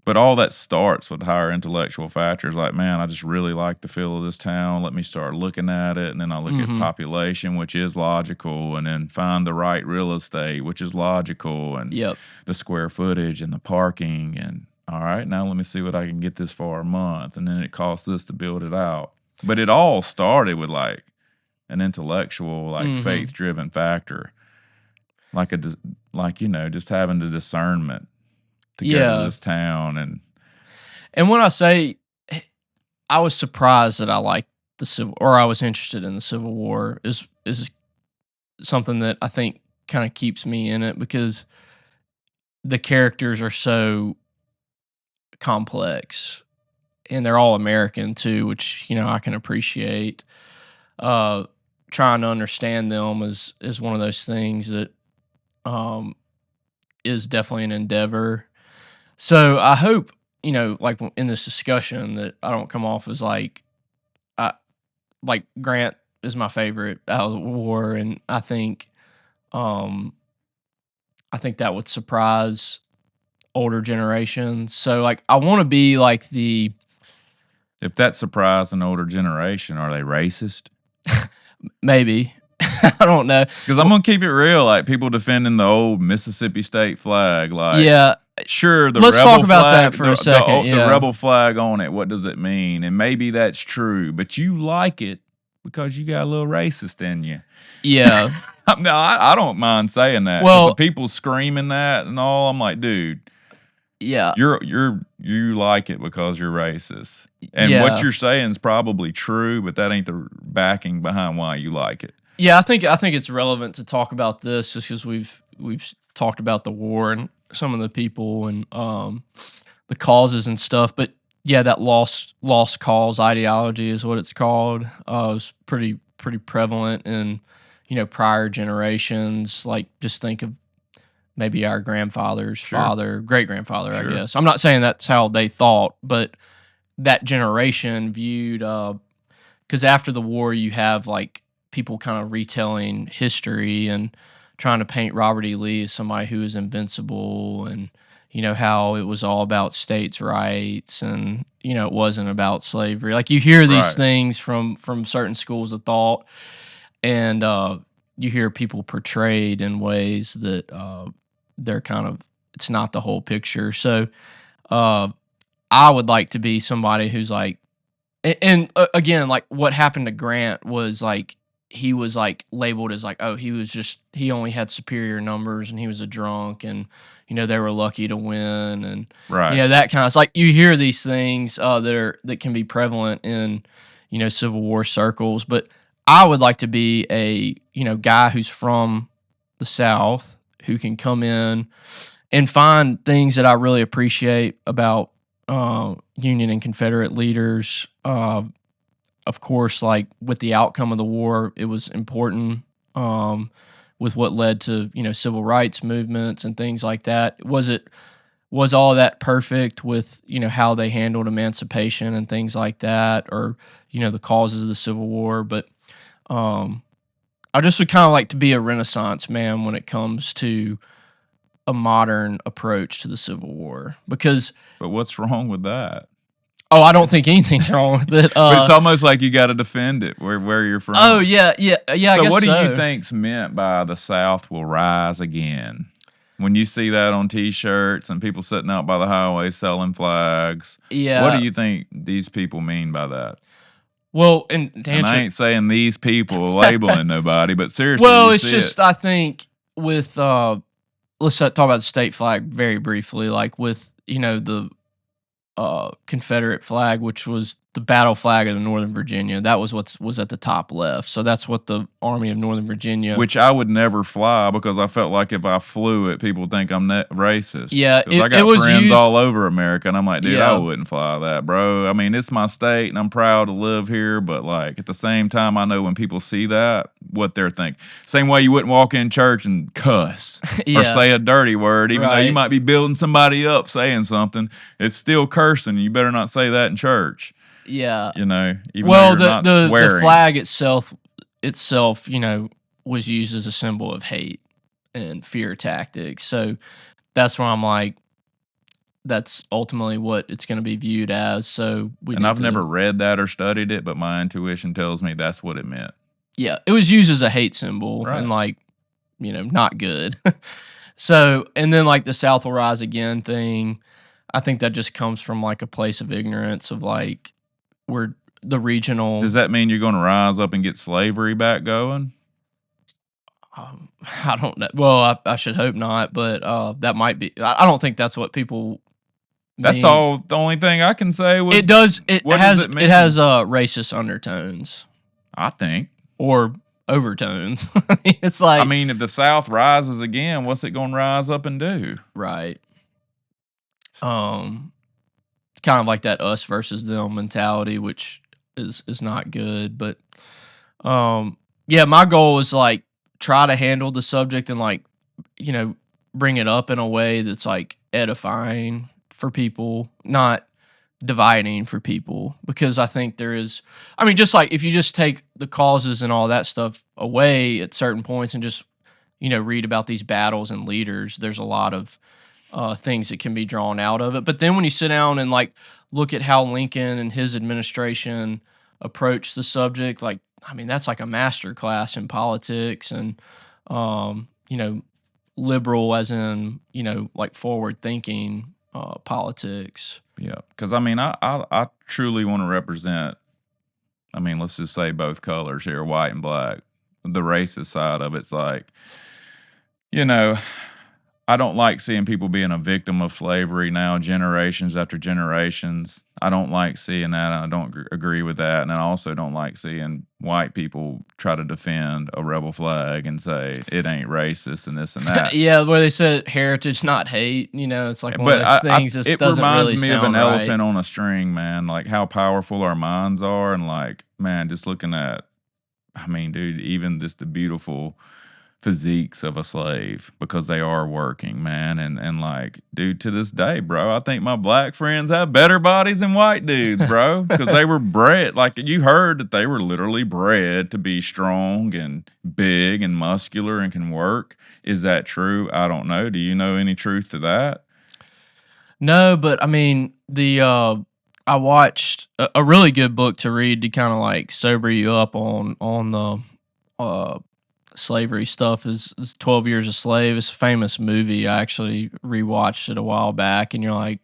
But all that starts with higher intellectual factors. Like, man, I just really like the feel of this town. Let me start looking at it. And then I look at population, which is logical. And then find the right real estate, which is logical. And Yep. the square footage and the parking. And all right, now let me see what I can get this for a month. And then it costs this to build it out. But it all started with like an intellectual, like faith-driven factor. Like just having the discernment to go to this town. And when I say I was surprised that I liked I was interested in the Civil War is something that I think kind of keeps me in it, because the characters are so complex and they're all American too, which, I can appreciate. Trying to understand them is one of those things that is definitely an endeavor. So I hope, like in this discussion, that I don't come off as like Grant is my favorite out of the war, and I think that would surprise older generations. So like I want to be like the. If that surprised an older generation, are they racist? Maybe. I don't know. Because I'm gonna keep it real. Like people defending the old Mississippi state flag. Like sure, let's rebel talk about flag, that for a second. The rebel flag on it. What does it mean? And maybe that's true, but you like it because you got a little racist in you. Yeah. No, I don't mind saying that. Well, the people screaming that and all, I'm like, dude. Yeah. You like it because you're racist. And what you're saying is probably true, but that ain't the backing behind why you like it. Yeah, I think it's relevant to talk about this just because we've talked about the war and some of the people and the causes and stuff. But yeah, that lost cause ideology is what it's called. It was pretty prevalent in prior generations. Like just think of maybe our grandfather's father, great grandfather. I guess I'm not saying that's how they thought, but that generation viewed because after the war you have like people kind of retelling history and trying to paint Robert E. Lee as somebody who is invincible, and how it was all about states' rights, and it wasn't about slavery. Like you hear these things from certain schools of thought, and you hear people portrayed in ways that they're kind of, it's not the whole picture. So I would like to be somebody who's like, and again, like what happened to Grant was like, he was like labeled as like, oh, he only had superior numbers and he was a drunk, and they were lucky to win, and that kind of, it's like you hear these things that can be prevalent in Civil War circles. But I would like to be a guy who's from the South who can come in and find things that I really appreciate about Union and Confederate leaders. Of course, like with the outcome of the war, it was important with what led to civil rights movements and things like that. Was all that perfect with how they handled emancipation and things like that, or the causes of the Civil War? But I just would kind of like to be a Renaissance man when it comes to a modern approach to the Civil War. But what's wrong with that? Oh, I don't think anything's wrong with it. But it's almost like you got to defend it where you're from. Oh, yeah. So I guess what do you think's meant by the South will rise again? When you see that on T-shirts and people sitting out by the highway selling flags, what do you think these people mean by that? Well, and I ain't saying these people labeling nobody, but seriously, well, it's just I think with let's talk about the state flag very briefly. Like with the Confederate flag, which was the battle flag of Northern Virginia. That was what was at the top left. So that's what the Army of Northern Virginia. Which I would never fly because I felt like if I flew it, people would think I'm racist. Yeah, I got friends all over America, and I'm like, dude, I wouldn't fly that, bro. I mean, it's my state, and I'm proud to live here, but like at the same time, I know when people see that, what they're thinking. Same way you wouldn't walk in church and cuss or say a dirty word, even though you might be building somebody up saying something. It's still cursing. You better not say that in church. Yeah. Even though the flag itself, was used as a symbol of hate and fear tactics. So that's why I'm like, that's ultimately what it's going to be viewed as. So and I've never read that or studied it, but my intuition tells me that's what it meant. Yeah, it was used as a hate symbol Right. and like, not good. So, and then like the South will rise again thing, I think that just comes from like a place of ignorance of like we're the regional. Does that mean you're going to rise up and get slavery back going? I don't know. Well, I should hope not, but that might be. I don't think that's what people. That's all. The only thing I can say. It does. It has. Does it mean? It has racist undertones. I think. Or overtones. It's like. I mean, if the South rises again, what's it going to rise up and do? Right. Kind of like that us versus them mentality, which is not good. But yeah, my goal is like try to handle the subject and like bring it up in a way that's like edifying for people, not dividing for people, because I think there is, just like if you just take the causes and all that stuff away at certain points and just read about these battles and leaders, there's a lot of things that can be drawn out of it. But then when you sit down and like look at how Lincoln and his administration approached the subject, like that's like a master class in politics and liberal as in like forward thinking politics. Yeah, because I truly want to represent. Let's just say both colors here, white and black. The racist side of it's like, I don't like seeing people being a victim of slavery now, generations after generations. I don't like seeing that, and I don't agree with that. And I also don't like seeing white people try to defend a rebel flag and say it ain't racist and this and that. Yeah, where they said heritage, not hate. It's like one of those things. It reminds me of an elephant on a string, man. Like how powerful our minds are, and like, man, just looking at, dude, even just the beautiful physiques of a slave because they are working, man. And like, dude, to this day, bro, I think my black friends have better bodies than white dudes, bro, because they were bred, like you heard that they were literally bred to be strong and big and muscular and can work. Is that true? I don't know. Do you know any truth to that? No, but I watched a really good book to read to kind of like sober you up on the slavery stuff is 12 Years a Slave. It's a famous movie. I actually rewatched it a while back, and you're like,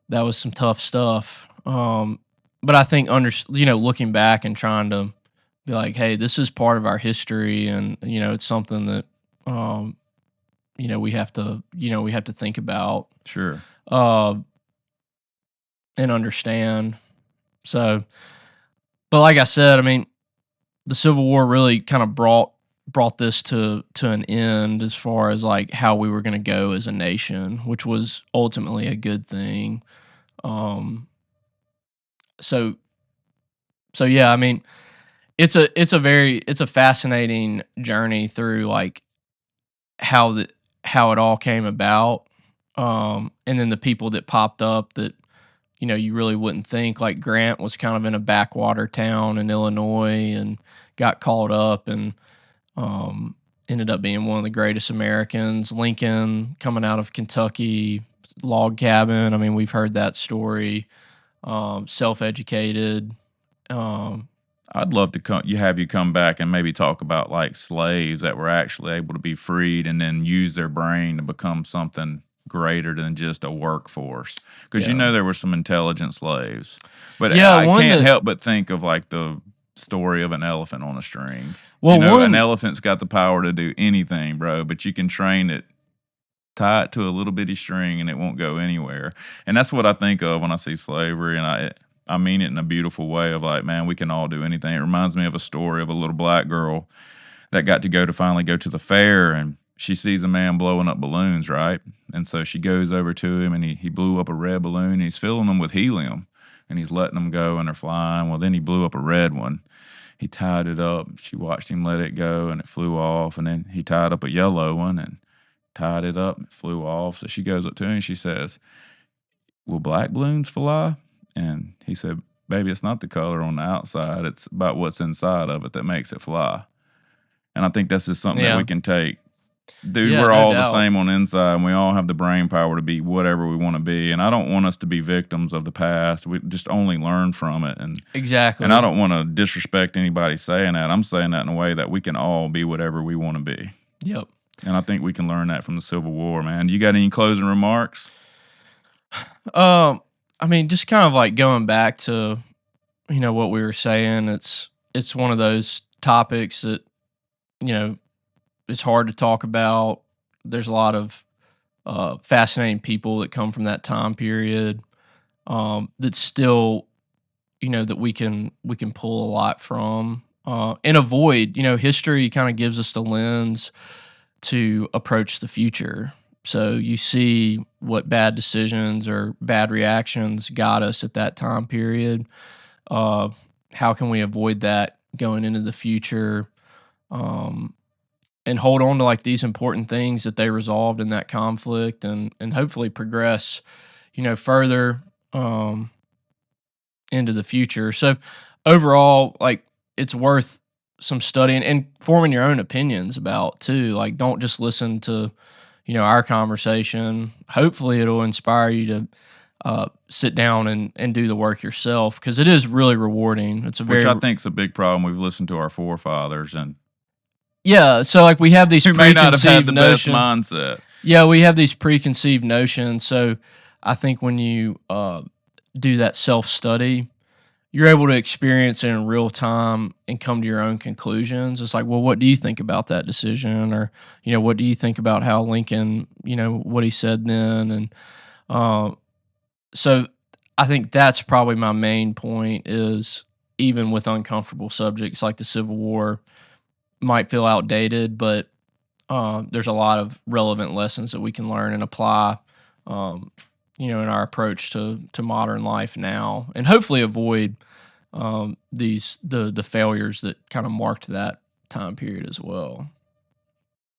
that was some tough stuff. But I think looking back and trying to be like, hey, this is part of our history, and it's something that we have to think about. Sure. And understand. So, but like I said, the Civil War really kind of brought this to an end as far as like how we were going to go as a nation, which was ultimately a good thing. So yeah, it's a fascinating journey through like how it all came about, and then the people that popped up that you really wouldn't think. Like Grant was kind of in a backwater town in Illinois and got caught up and ended up being one of the greatest Americans. Lincoln coming out of Kentucky, log cabin. We've heard that story. Self-educated. I'd love to have you come back and maybe talk about like slaves that were actually able to be freed and then use their brain to become something greater than just a workforce, because there were some intelligent slaves, but I can't help but think of like the story of an elephant on a string. Well, an elephant's got the power to do anything, bro, but you can train it, tie it to a little bitty string, and it won't go anywhere. And that's what I think of when I see slavery, and I mean it in a beautiful way of like, man, we can all do anything. It reminds me of a story of a little black girl that got to finally go to the fair, and she sees a man blowing up balloons, right? And so she goes over to him, and he blew up a red balloon, and he's filling them with helium, and he's letting them go, and they're flying. Well, then he blew up a red one. He tied it up. She watched him let it go, and it flew off. And then he tied up a yellow one and tied it up, and it flew off. So she goes up to him, and she says, will black balloons fly? And he said, baby, it's not the color on the outside. It's about what's inside of it that makes it fly. And I think that's just something that we can take Dude, Yeah, we're no all the doubt. same on the inside, and we all have the brain power to be whatever we want to be. And I don't want us to be victims of the past. We just only learn from it. And I Exactly. don't want to disrespect anybody saying that. I'm saying that in a way that we can all be whatever we want to be. Yep. And I think we can learn that from the Civil War, man. You got any closing remarks? Um, I mean, just kind of like going back to what we were saying. It's one of those topics that you know it's hard to talk about. There's a lot of fascinating people that come from that time period. That still that we can pull a lot from and avoid. History kind of gives us the lens to approach the future. So you see what bad decisions or bad reactions got us at that time period. Uh, how can we avoid that going into the future? Um, and hold on to like these important things that they resolved in that conflict, and hopefully progress, further into the future. So overall, like it's worth some studying and forming your own opinions about too. Like don't just listen to, our conversation. Hopefully it'll inspire you to sit down and do the work yourself because it is really rewarding. It's a Which very I think's a big problem. We've listened to our forefathers, and yeah. So like we have these who may not have had preconceived the best notion. mindset. Yeah, we have these preconceived notions. So I think when you do that self study, you're able to experience it in real time and come to your own conclusions. It's like, well, what do you think about that decision? Or, what do you think about how Lincoln, what he said then? And uh, so I think that's probably my main point is even with uncomfortable subjects like the Civil War might feel outdated, but there's a lot of relevant lessons that we can learn and apply, um, in our approach to modern life now, and hopefully avoid the failures that kind of marked that time period as well.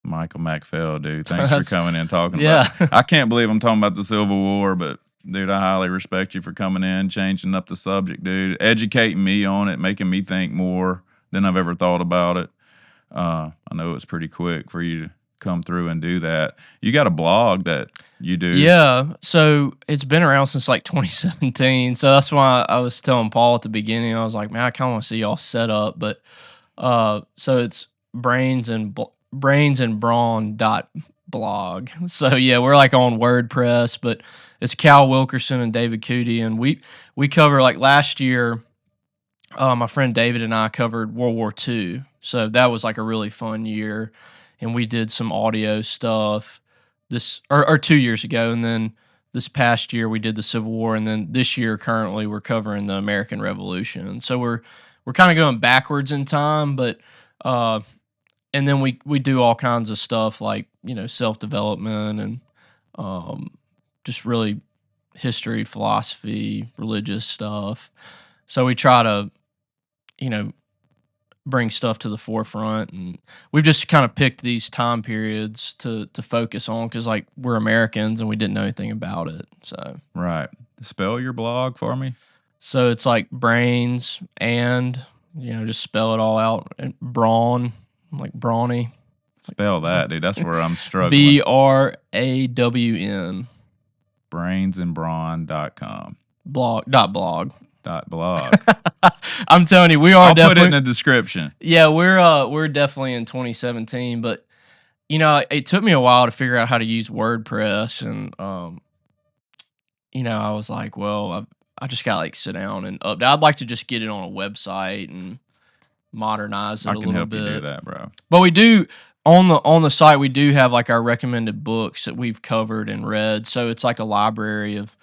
Michael McPhail, dude. Thanks for That's coming in talking about yeah, it. I can't believe I'm talking about the Civil War, but dude, I highly respect you for coming in, changing up the subject, dude, educating me on it, making me think more than I've ever thought about it. I know it's pretty quick for you to come through and do that. You got a blog that you do. yeah. So it's been around since like 2017. So that's why I was telling Paul at the beginning. I was like, man, I kind of want to see y'all set up, but so it's brains and brawn dot blog. So yeah, we're like on WordPress, but it's Cal Wilkerson and David Cootie, and we cover like last year. My friend David and I covered World War II, so that was like a really fun year, and we did some audio stuff or 2 years ago, and then this past year we did the Civil War, and then this year currently we're covering the American Revolution. So we're kind of going backwards in time, but uh, and then we do all kinds of stuff like self development and um, just really history, philosophy, religious stuff. So we try to you know bring stuff to the forefront, and we've just kind of picked these time periods to focus on because like we're Americans and we didn't know anything about it. Right. Spell your blog for me. So it's like brains and just spell it all out and brawn like brawny. Spell that, dude. That's where I'm struggling. BRAWN brainsandbrawn.com. blog. .blog. I'm telling you, we are I'll definitely put it in the description. yeah, we're definitely in 2017, but it took me a while to figure out how to use WordPress, and I was like, well, I just got to like sit down and update. I'd like to just get it on a website and modernize it I a can little help bit. you do that, bro. But we do on the site we do have like our recommended books that we've covered and read. So it's like a library of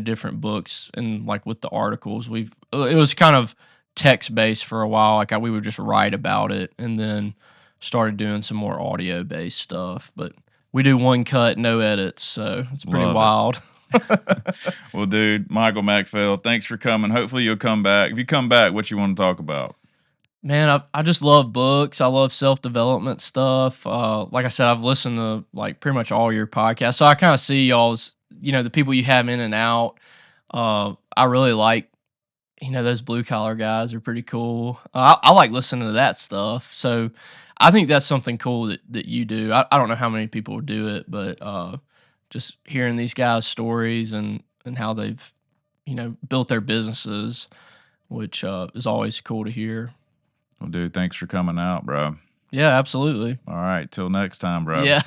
different books, and like with the articles it was kind of text based for a while. Like we would just write about it, and then started doing some more audio based stuff. But we do one cut, no edits, so it's pretty Love it. wild. Well, dude, Michael McPhail, thanks for coming. Hopefully you'll come back. If you come back, what you want to talk about? Man, I just love books. I love self development stuff. Like I said, I've listened to like pretty much all your podcasts, so I kind of see y'all's the people you have in and out. I really like those blue collar guys are pretty cool. I like listening to that stuff. So I think that's something cool that you do. I don't know how many people do it, but just hearing these guys' stories and how they've built their businesses, which is always cool to hear. Well, dude, thanks for coming out, bro. Yeah, absolutely. All right, till next time, bro. Yeah.